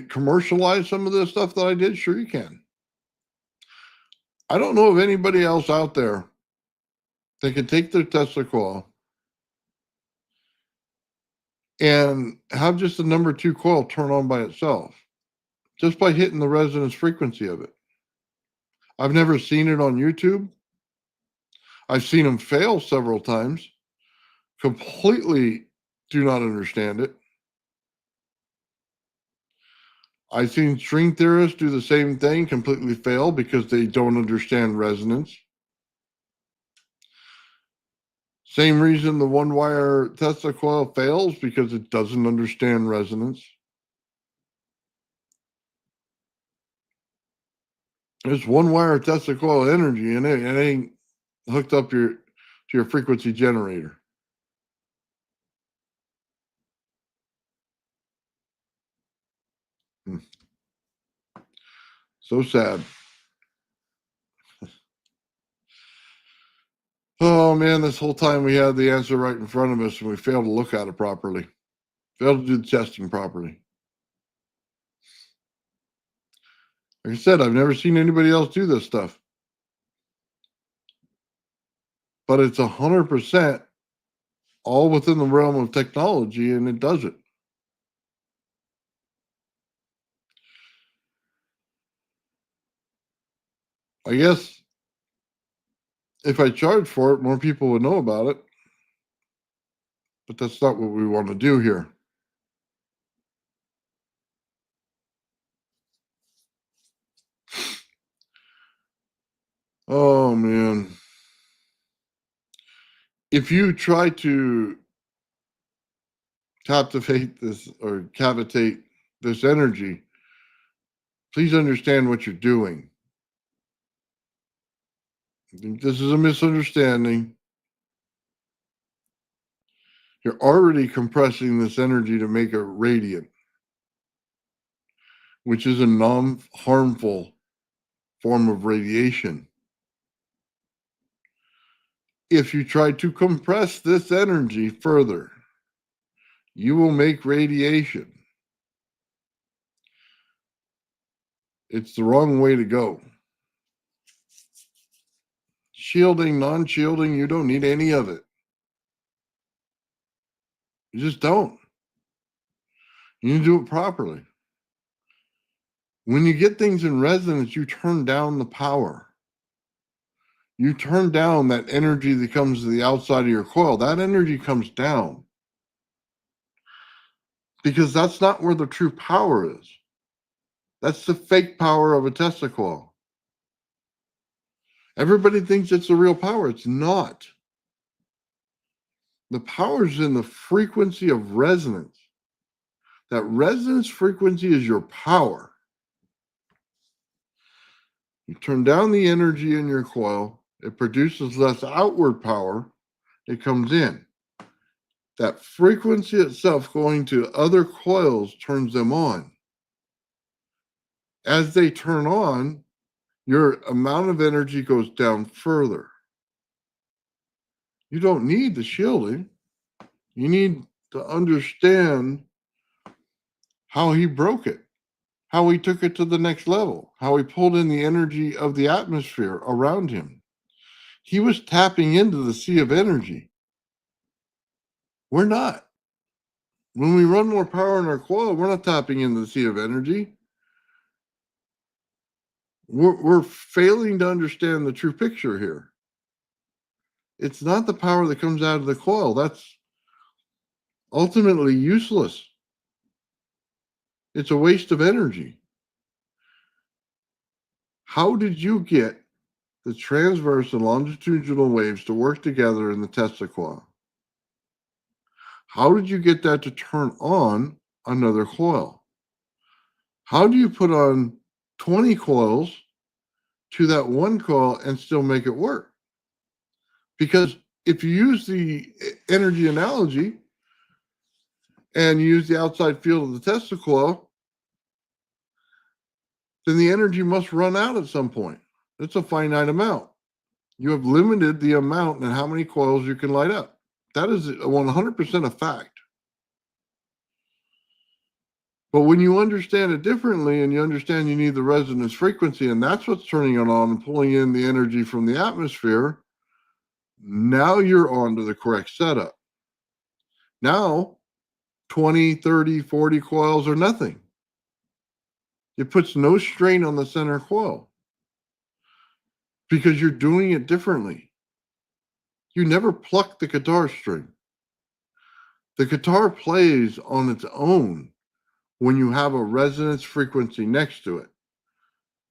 commercialize some of this stuff that I did? Sure you can. I don't know of anybody else out there that could take their Tesla coil and have just the number 2 coil turn on by itself, just by hitting the resonance frequency of it. I've never seen it on YouTube. I've seen them fail several times. Completely do not understand it. I've seen string theorists do the same thing, completely fail because they don't understand resonance. Same reason the one wire Tesla coil fails, because it doesn't understand resonance. There's one wire Tesla coil energy and it ain't hooked up to your frequency generator. So sad. Oh man, this whole time we had the answer right in front of us and we failed to look at it properly. Failed to do the testing properly. Like I said, I've never seen anybody else do this stuff. But it's 100% all within the realm of technology, and it does it. I guess if I charge for it, more people would know about it. But that's not what we want to do here. Oh, man. If you try to captivate this or cavitate this energy, please understand what you're doing. I think this is a misunderstanding. You're already compressing this energy to make it radiant, which is a non-harmful form of radiation. If you try to compress this energy further, you will make radiation. It's the wrong way to go. Shielding, non-shielding, you don't need any of it. You just don't. You need to do it properly. When you get things in resonance, you turn down the power. You turn down that energy that comes to the outside of your coil. That energy comes down because that's not where the true power is. That's the fake power of a Tesla coil. Everybody thinks it's the real power. It's not. The power is in the frequency of resonance. That resonance frequency is your power. You turn down the energy in your coil, it produces less outward power, it comes in. That frequency itself going to other coils turns them on. As they turn on, your amount of energy goes down further. You don't need the shielding. You need to understand how he broke it, how he took it to the next level, how he pulled in the energy of the atmosphere around him. He was tapping into the sea of energy. We're not. When we run more power in our coil, we're not tapping into the sea of energy. We're failing to understand the true picture here. It's not the power that comes out of the coil. That's ultimately useless. It's a waste of energy. How did you get the transverse and longitudinal waves to work together in the Tesla coil? How did you get that to turn on another coil? How do you put on 20 coils to that one coil and still make it work? Because if you use the energy analogy and you use the outside field of the Tesla coil, then the energy must run out at some point. It's a finite amount. You have limited the amount and how many coils you can light up. That is 100% a fact. But when you understand it differently and you understand you need the resonance frequency, and that's what's turning it on and pulling in the energy from the atmosphere, now you're on to the correct setup. Now, 20, 30, 40 coils are nothing. It puts no strain on the center coil because you're doing it differently. You never pluck the guitar string. The guitar plays on its own when you have a resonance frequency next to it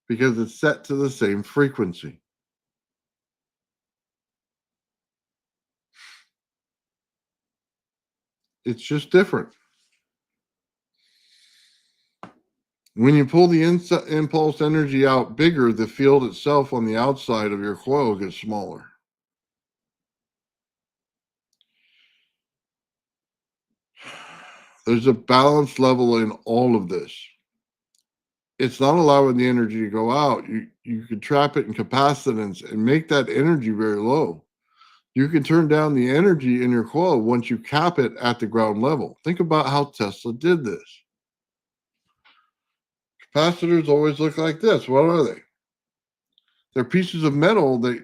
because it's set to the same frequency. It's just different. When you pull the impulse energy out bigger, the field itself on the outside of your coil gets smaller. There's a balance level in all of this. It's not allowing the energy to go out. You can trap it in capacitance and make that energy very low. You can turn down the energy in your coil once you cap it at the ground level. Think about how Tesla did this. Capacitors always look like this. What are they? They're pieces of metal that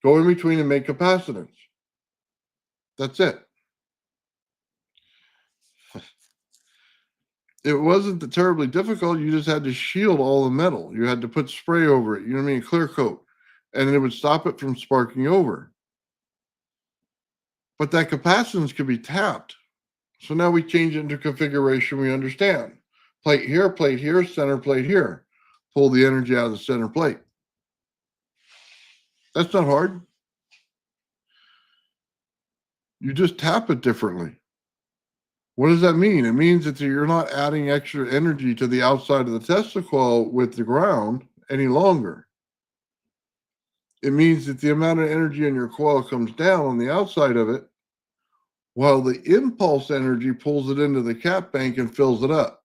go in between and make capacitance. That's it. It wasn't terribly difficult. You just had to shield all the metal. You had to put spray over it, you know what I mean? Clear coat. And it would stop it from sparking over. But that capacitance could be tapped. So now we change it into configuration we understand. Plate here, center plate here. Pull the energy out of the center plate. That's not hard. You just tap it differently. What does that mean? It means that you're not adding extra energy to the outside of the Tesla coil with the ground any longer. It means that the amount of energy in your coil comes down on the outside of it, while the impulse energy pulls it into the cap bank and fills it up.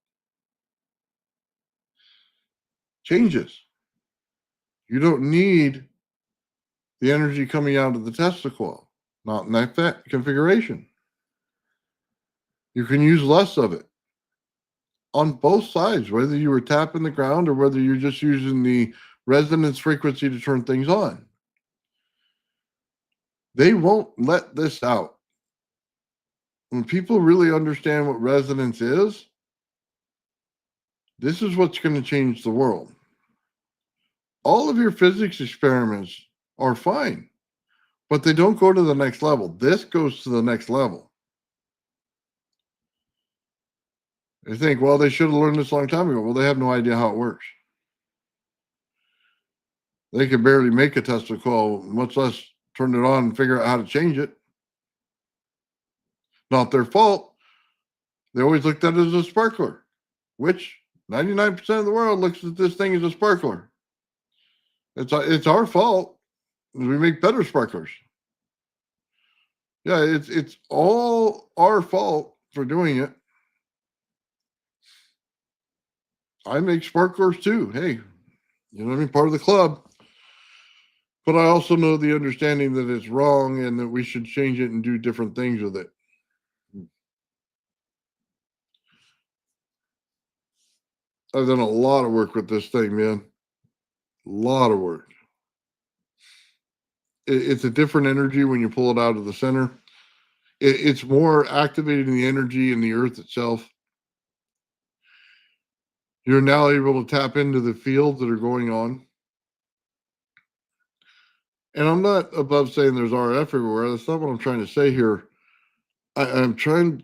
Changes. You don't need the energy coming out of the Tesla coil, not in that configuration. You can use less of it on both sides, whether you were tapping the ground or whether you're just using the resonance frequency to turn things on. They won't let this out. When people really understand what resonance is, this is what's going to change the world. All of your physics experiments are fine, but they don't go to the next level. This goes to the next level. They think, well, they should have learned this a long time ago. Well, they have no idea how it works. They can barely make a Tesla coil, much less turn it on and figure out how to change it. Not their fault. They always looked at it as a sparkler, which 99% of the world looks at this thing as a sparkler. It's our fault. We make better sparklers. Yeah, it's all our fault for doing it. I make sparklers too. Hey, you know what I mean? Part of the club. But I also know the understanding that it's wrong and that we should change it and do different things with it. I've done a lot of work with this thing, man. A lot of work. It's a different energy when you pull it out of the center. It's more activating the energy in the earth itself. You're now able to tap into the fields that are going on. And I'm not above saying there's RF everywhere. That's not what I'm trying to say here. I'm trying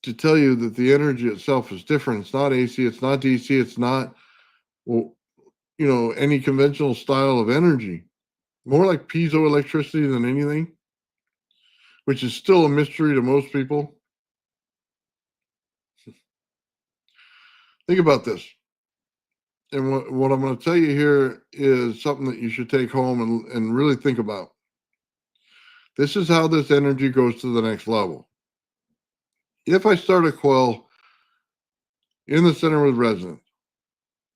to tell you that the energy itself is different. It's not AC, it's not DC, it's not, well, any conventional style of energy. More like piezoelectricity than anything, which is still a mystery to most people. Think about this. And what I'm going to tell you here is something that you should take home and really think about. This is how this energy goes to the next level. If I start a coil in the center with resonance,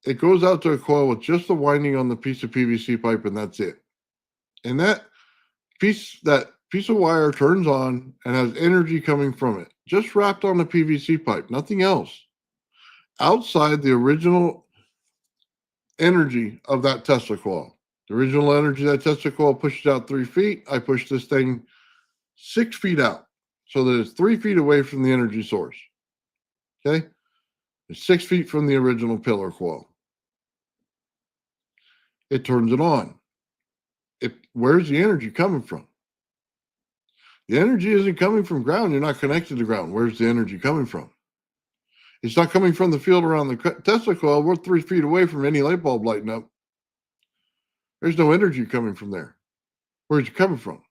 it goes out to a coil with just the winding on the piece of PVC pipe, and that's it. And that piece of wire turns on and has energy coming from it, just wrapped on the PVC pipe, nothing else. Outside the original energy of that Tesla coil. The original energy of that Tesla coil pushed out 3 feet. I pushed this thing 6 feet out so that it's 3 feet away from the energy source. Okay? It's 6 feet from the original pillar coil. It turns it on. Where's the energy coming from? The energy isn't coming from ground. You're not connected to ground. Where's the energy coming from? It's not coming from the field around the Tesla coil. We're 3 feet away from any light bulb lighting up. There's no energy coming from there. Where's it coming from?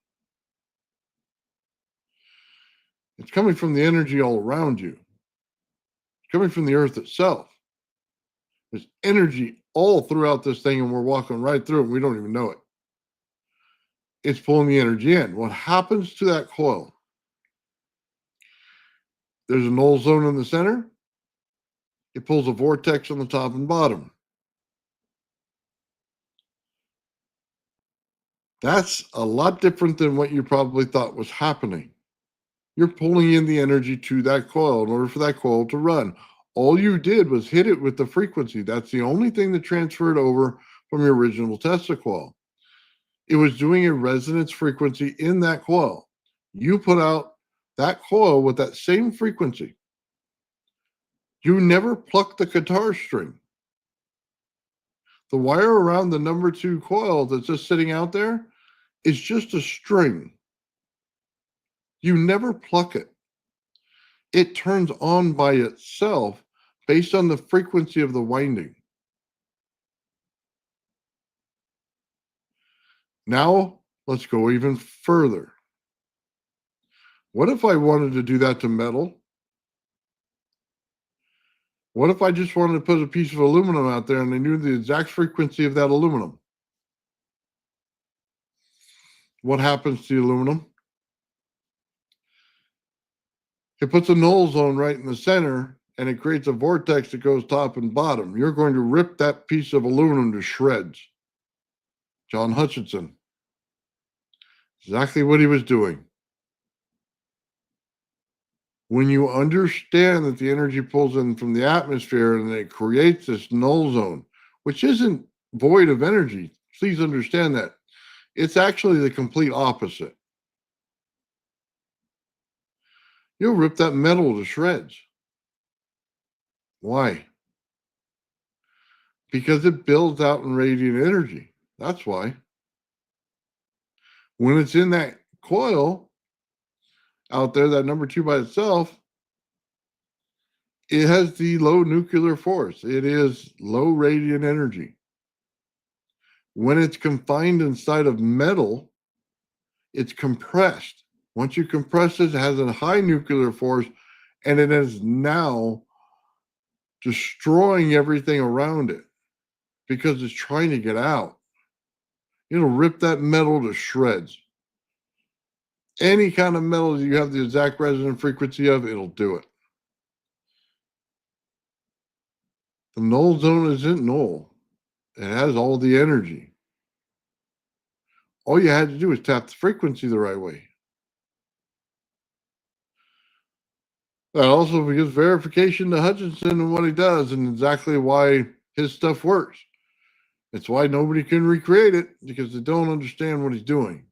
It's coming from the energy all around you. It's coming from the earth itself. There's energy all throughout this thing, and we're walking right through it, and we don't even know it. It's pulling the energy in. What happens to that coil? There's a null zone in the center. It pulls a vortex on the top and bottom. That's a lot different than what you probably thought was happening. You're pulling in the energy to that coil in order for that coil to run. All you did was hit it with the frequency. That's the only thing that transferred over from your original Tesla coil. It was doing a resonance frequency in that coil. You put out that coil with that same frequency. You never plucked the guitar string. The wire around the number 2 coil that's just sitting out there is just a string. You never pluck it. It turns on by itself based on the frequency of the winding. Now, let's go even further. What if I wanted to do that to metal? What if I just wanted to put a piece of aluminum out there and I knew the exact frequency of that aluminum? What happens to the aluminum? It puts a null zone right in the center and it creates a vortex that goes top and bottom. You're going to rip that piece of aluminum to shreds. John Hutchinson. Exactly what he was doing. When you understand that the energy pulls in from the atmosphere and it creates this null zone, which isn't void of energy, please understand that. It's actually the complete opposite. You'll rip that metal to shreds. Why? Because it builds out in radiant energy. That's why. When it's in that coil out there, that number 2 by itself, it has the low nuclear force. It is low radiant energy. When it's confined inside of metal, it's compressed. Once you compress it, it has a high nuclear force, and it is now destroying everything around it because it's trying to get out. It'll rip that metal to shreds. Any kind of metal that you have the exact resonant frequency of, it'll do it. The null zone isn't null. It has all the energy. All you had to do was tap the frequency the right way. That also gives verification to Hutchinson and what he does and exactly why his stuff works. It's why nobody can recreate it because they don't understand what he's doing.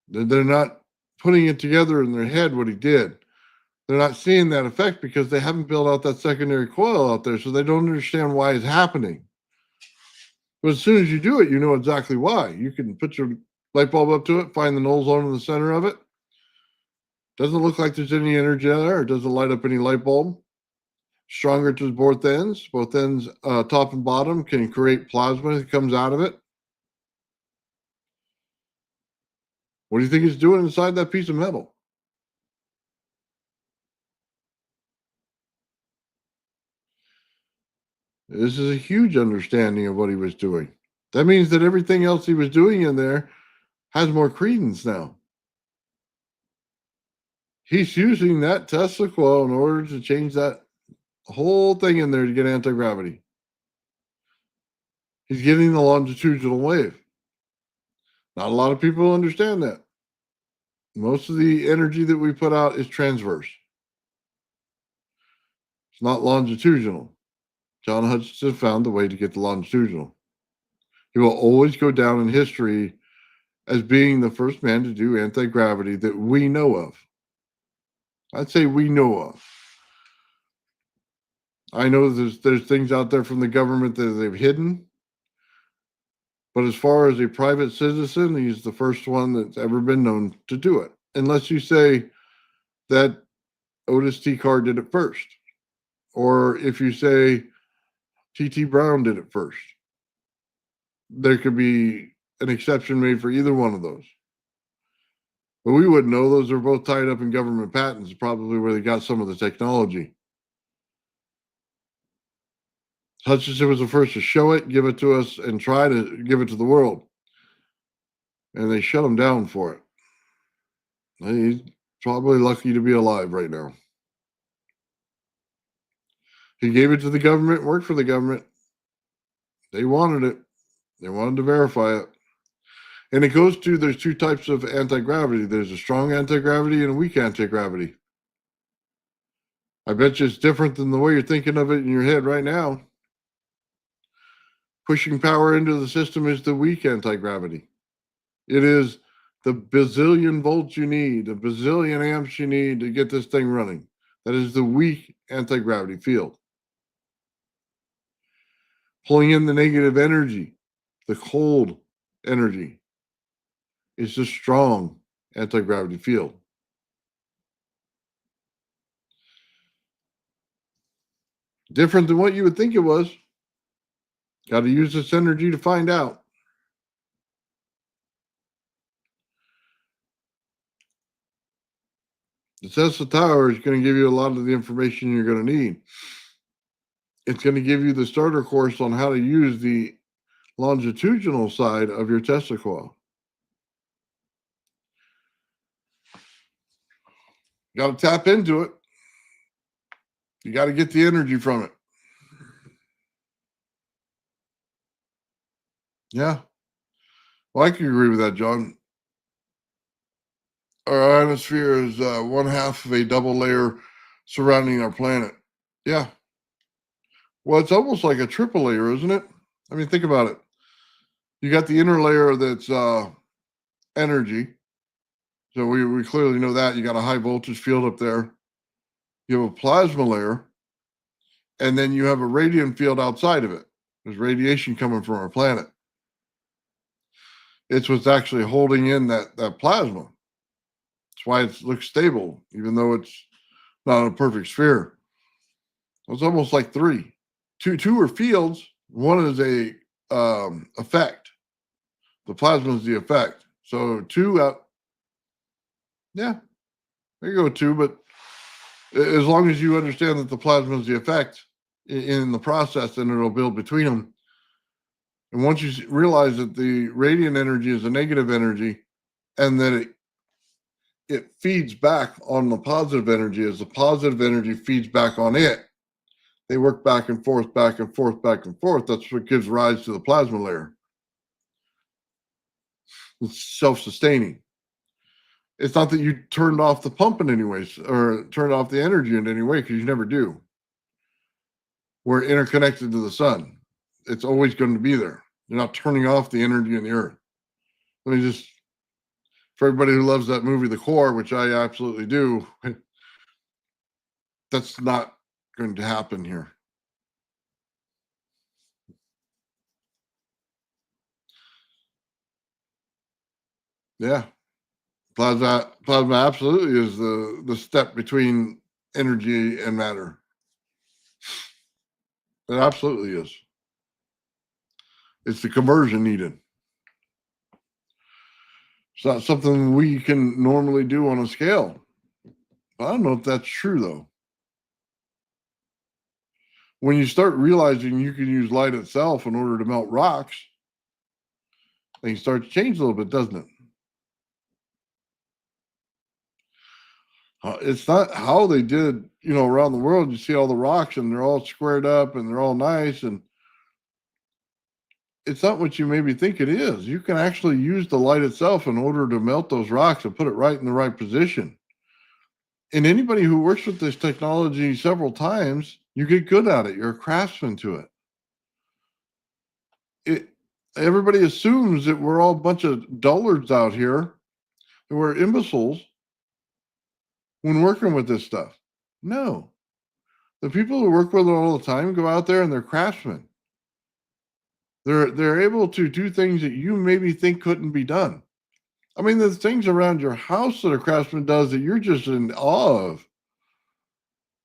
They're not putting it together in their head what he did. They're not seeing that effect because they haven't built out that secondary coil out there, so they don't understand why it's happening. But as soon as you do it, you know exactly why. You can put your light bulb up to it, find the null zone in the center of it. Doesn't look like there's any energy there. It doesn't light up any light bulb. Stronger to both ends. Both ends, top and bottom, can create plasma that comes out of it. What do you think it's doing inside that piece of metal? This is a huge understanding of what he was doing. That means that everything else he was doing in there has more credence now. He's using that Tesla coil in order to change that whole thing in there to get anti-gravity. He's getting the longitudinal wave. Not a lot of people understand that. Most of the energy that we put out is transverse. It's not longitudinal. John Hutchinson found the way to get the longitudinal. He will always go down in history as being the first man to do anti-gravity that we know of. I'd say we know of. I know there's things out there from the government that they've hidden. But as far as a private citizen, he's the first one that's ever been known to do it. Unless you say that Otis T. Carr did it first. Or if you say T.T. Brown did it first. There could be an exception made for either one of those. But we wouldn't know. Those are both tied up in government patents, probably where they got some of the technology. Hutchinson was the first to show it, give it to us, and try to give it to the world. And they shut him down for it. He's probably lucky to be alive right now. He gave it to the government, worked for the government. They wanted it. They wanted to verify it. And it goes to, there's two types of anti-gravity. There's a strong anti-gravity and a weak anti-gravity. I bet you it's different than the way you're thinking of it in your head right now. Pushing power into the system is the weak anti-gravity. It is the bazillion volts you need, the bazillion amps you need to get this thing running. That is the weak anti-gravity field. Pulling in the negative energy, the cold energy, is the strong anti-gravity field. Different than what you would think it was. Got to use this energy to find out. The Tesla Tower is going to give you a lot of the information you're going to need. It's going to give you the starter course on how to use the longitudinal side of your Tesla coil. Got to tap into it. You got to get the energy from it. Yeah. Well, I can agree with that, John. Our atmosphere is one half of a double layer surrounding our planet. Yeah. Well, it's almost like a triple layer, isn't it? I mean, think about it. You got the inner layer that's energy. So we clearly know that. You got a high voltage field up there. You have a plasma layer. And then you have a radiant field outside of it. There's radiation coming from our planet. It's what's actually holding in that plasma. That's why it looks stable, even though it's not a perfect sphere. It's almost like three. Two are fields. One is a effect. The plasma is the effect. So two out. Yeah, there you go, two. But as long as you understand that the plasma is the effect in the process, then it'll build between them. And once you realize that the radiant energy is a negative energy, and that it feeds back on the positive energy, as the positive energy feeds back on it, they work back and forth, back and forth, back and forth. That's what gives rise to the plasma layer. It's self-sustaining. It's not that you turned off the pump in any way or turned off the energy in any way, because you never do. We're interconnected to the sun. It's always going to be there. You're not turning off the energy in the earth. Let me just, for everybody who loves that movie, The Core, which I absolutely do, that's not going to happen here. Yeah. Plasma absolutely is the step between energy and matter. It absolutely is. It's the conversion needed. It's not something we can normally do on a scale. I don't know if that's true, though. When you start realizing you can use light itself in order to melt rocks, things start to change a little bit, doesn't it? It's not how they did, around the world. You see all the rocks and they're all squared up and they're all nice, and it's not what you maybe think it is. You can actually use the light itself in order to melt those rocks and put it right in the right position. And anybody who works with this technology several times, you get good at it. You're a craftsman to it. Everybody assumes that we're all a bunch of dullards out here, and we're imbeciles when working with this stuff. No. The people who work with it all the time go out there and they're craftsmen. They're able to do things that you maybe think couldn't be done. I mean, there's things around your house that a craftsman does that you're just in awe of.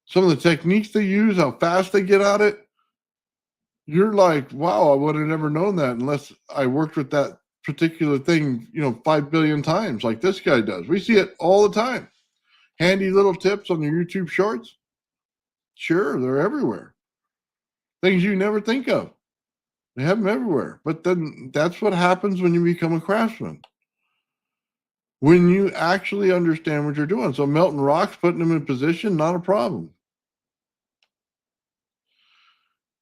Some of the techniques they use, how fast they get at it, you're like, wow, I would have never known that unless I worked with that particular thing, 5 billion times like this guy does. We see it all the time. Handy little tips on your YouTube shorts. Sure, they're everywhere. Things you never think of. They have them everywhere. But then that's what happens when you become a craftsman. When you actually understand what you're doing. So melting rocks, putting them in position, not a problem.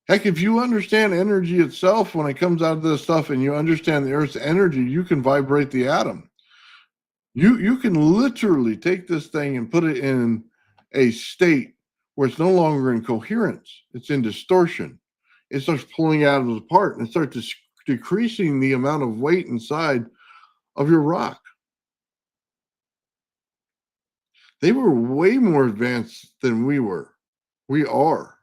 Heck, if you understand energy itself when it comes out of this stuff and you understand the Earth's energy, you can vibrate the atom. You can literally take this thing and put it in a state where it's no longer in coherence, it's in distortion. It starts pulling atoms apart and it starts decreasing the amount of weight inside of your rock. They were way more advanced than we were. We are.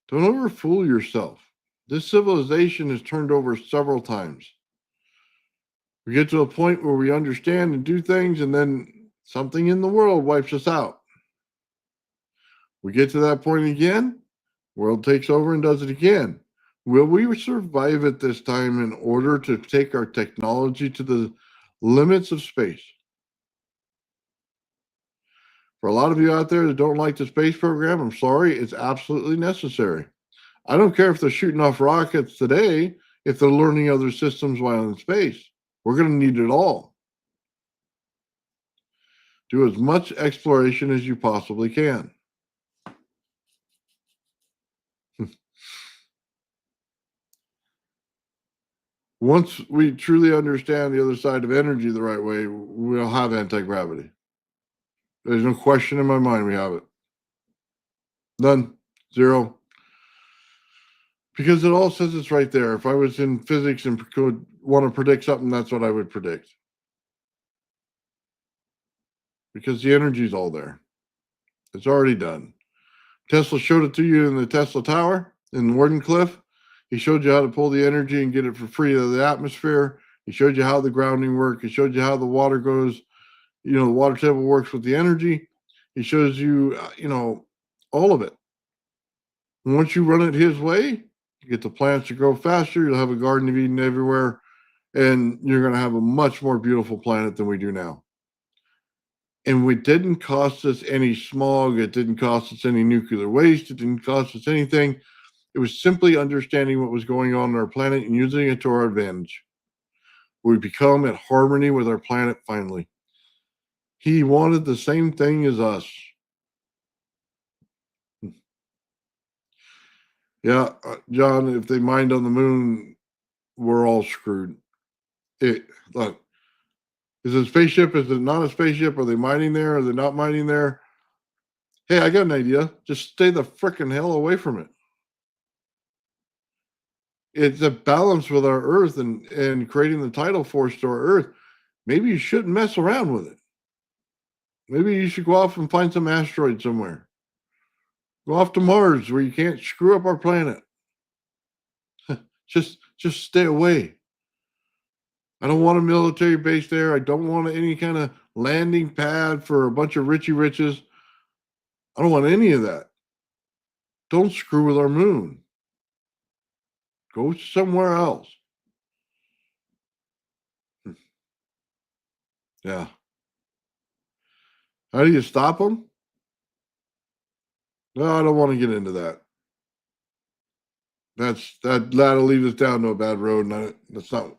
Don't ever fool yourself. This civilization is turned over several times. We get to a point where we understand and do things, and then something in the world wipes us out. We get to that point again, world takes over and does it again. Will we survive at this time in order to take our technology to the limits of space? For a lot of you out there that don't like the space program, I'm sorry, it's absolutely necessary. I don't care if they're shooting off rockets today, if they're learning other systems while in space. We're going to need it all. Do as much exploration as you possibly can. Once we truly understand the other side of energy the right way, we'll have anti-gravity. There's no question in my mind we have it. None. Zero. Because it all says it's right there. If I was in physics and could want to predict something, that's what I would predict. Because the energy's all there. It's already done. Tesla showed it to you in the Tesla Tower in Wardenclyffe. He showed you how to pull the energy and get it for free out of the atmosphere. He showed you how the grounding works. He showed you how the water goes, the water table works with the energy. He shows you, all of it. And once you run it his way, you get the plants to grow faster. You'll have a Garden of Eden everywhere. And you're going to have a much more beautiful planet than we do now. And it didn't cost us any smog. It didn't cost us any nuclear waste. It didn't cost us anything. It was simply understanding what was going on our planet and using it to our advantage. We become at harmony with our planet finally. He wanted the same thing as us. Yeah, John, if they mined on the moon, we're all screwed. Look, is it a spaceship? Is it not a spaceship? Are they mining there? Are they not mining there? Hey, I got an idea. Just stay the frickin' hell away from it. It's a balance with our Earth and creating the tidal force to our Earth. Maybe you shouldn't mess around with it. Maybe you should go off and find some asteroid somewhere. Go off to Mars where you can't screw up our planet. just stay away. I don't want a military base there. I don't want any kind of landing pad for a bunch of Richie Riches. I don't want any of that. Don't screw with our moon. Go somewhere else. Yeah. How do you stop them? No, I don't want to get into that. That'll lead us down to a bad road, and that's not.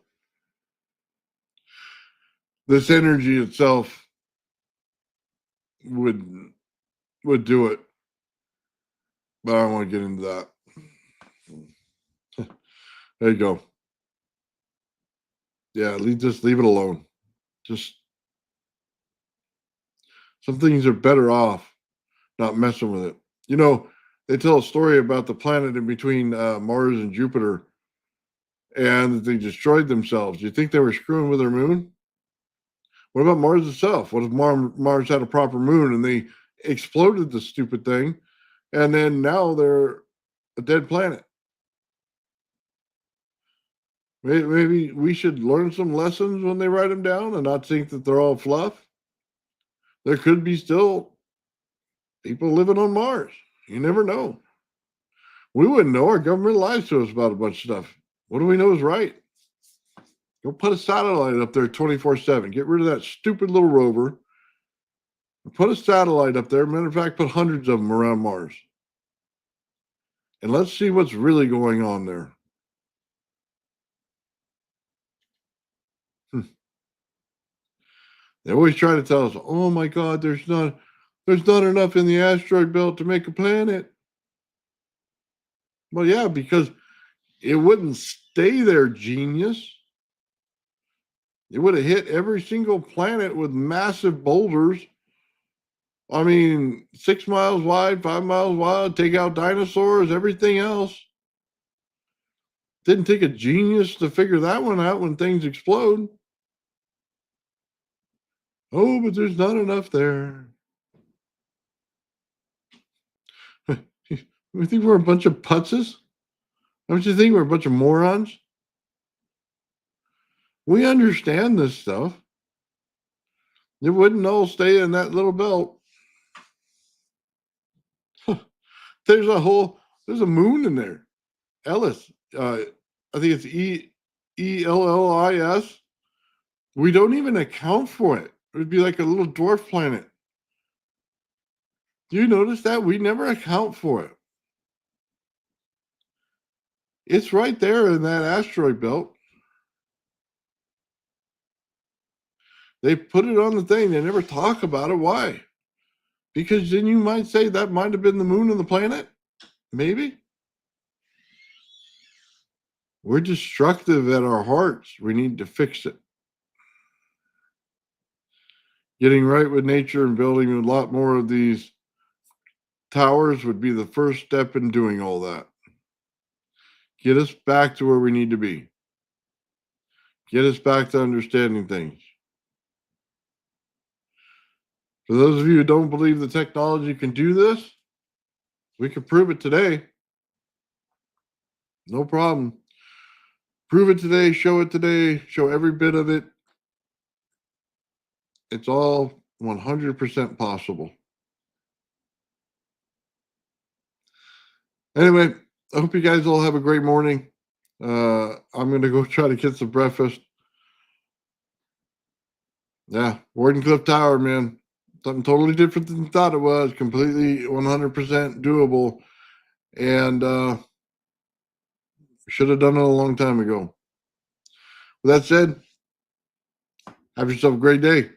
This energy itself would do it, but I don't want to get into that. There you go. Yeah, just leave it alone. Just some things are better off not messing with it. They tell a story about the planet in between Mars and Jupiter, and that they destroyed themselves. Do you think they were screwing with their moon? What about Mars itself? What if Mars had a proper moon and they exploded the stupid thing, and then now they're a dead planet? Maybe we should learn some lessons when they write them down and not think that they're all fluff. There could be still people living on Mars. You never know. We wouldn't know. Our government lies to us about a bunch of stuff. What do we know is right? Go put a satellite up there 24/7. Get rid of that stupid little rover. Put a satellite up there. Matter of fact, put hundreds of them around Mars. And let's see what's really going on there. They always try to tell us, oh my God, there's not There's not enough in the asteroid belt to make a planet. Well, yeah, because it wouldn't stay there, genius. It would have hit every single planet with massive boulders. I mean, 6 miles wide, 5 miles wide, take out dinosaurs, everything else. Didn't take a genius to figure that one out when things explode. Oh, but there's not enough there. You think we're a bunch of putzes? Don't you think we're a bunch of morons? We understand this stuff. It wouldn't all stay in that little belt. There's a moon in there. Ellis. I think it's Ellis. We don't even account for it. It would be like a little dwarf planet. Do you notice that? We never account for it. It's right there in that asteroid belt. They put it on the thing. They never talk about it. Why? Because then you might say that might have been the moon of the planet. Maybe. We're destructive at our hearts. We need to fix it. Getting right with nature and building a lot more of these towers would be the first step in doing all that. Get us back to where we need to be. Get us back to understanding things. For those of you who don't believe the technology can do this, we can prove it today. No problem. Prove it today, show it today, show every bit of it. It's all 100% possible. Anyway, I hope you guys all have a great morning. I'm going to go try to get some breakfast. Yeah, Wardenclyffe Tower, man. Something totally different than I thought it was. Completely 100% doable. And should have done it a long time ago. With that said, have yourself a great day.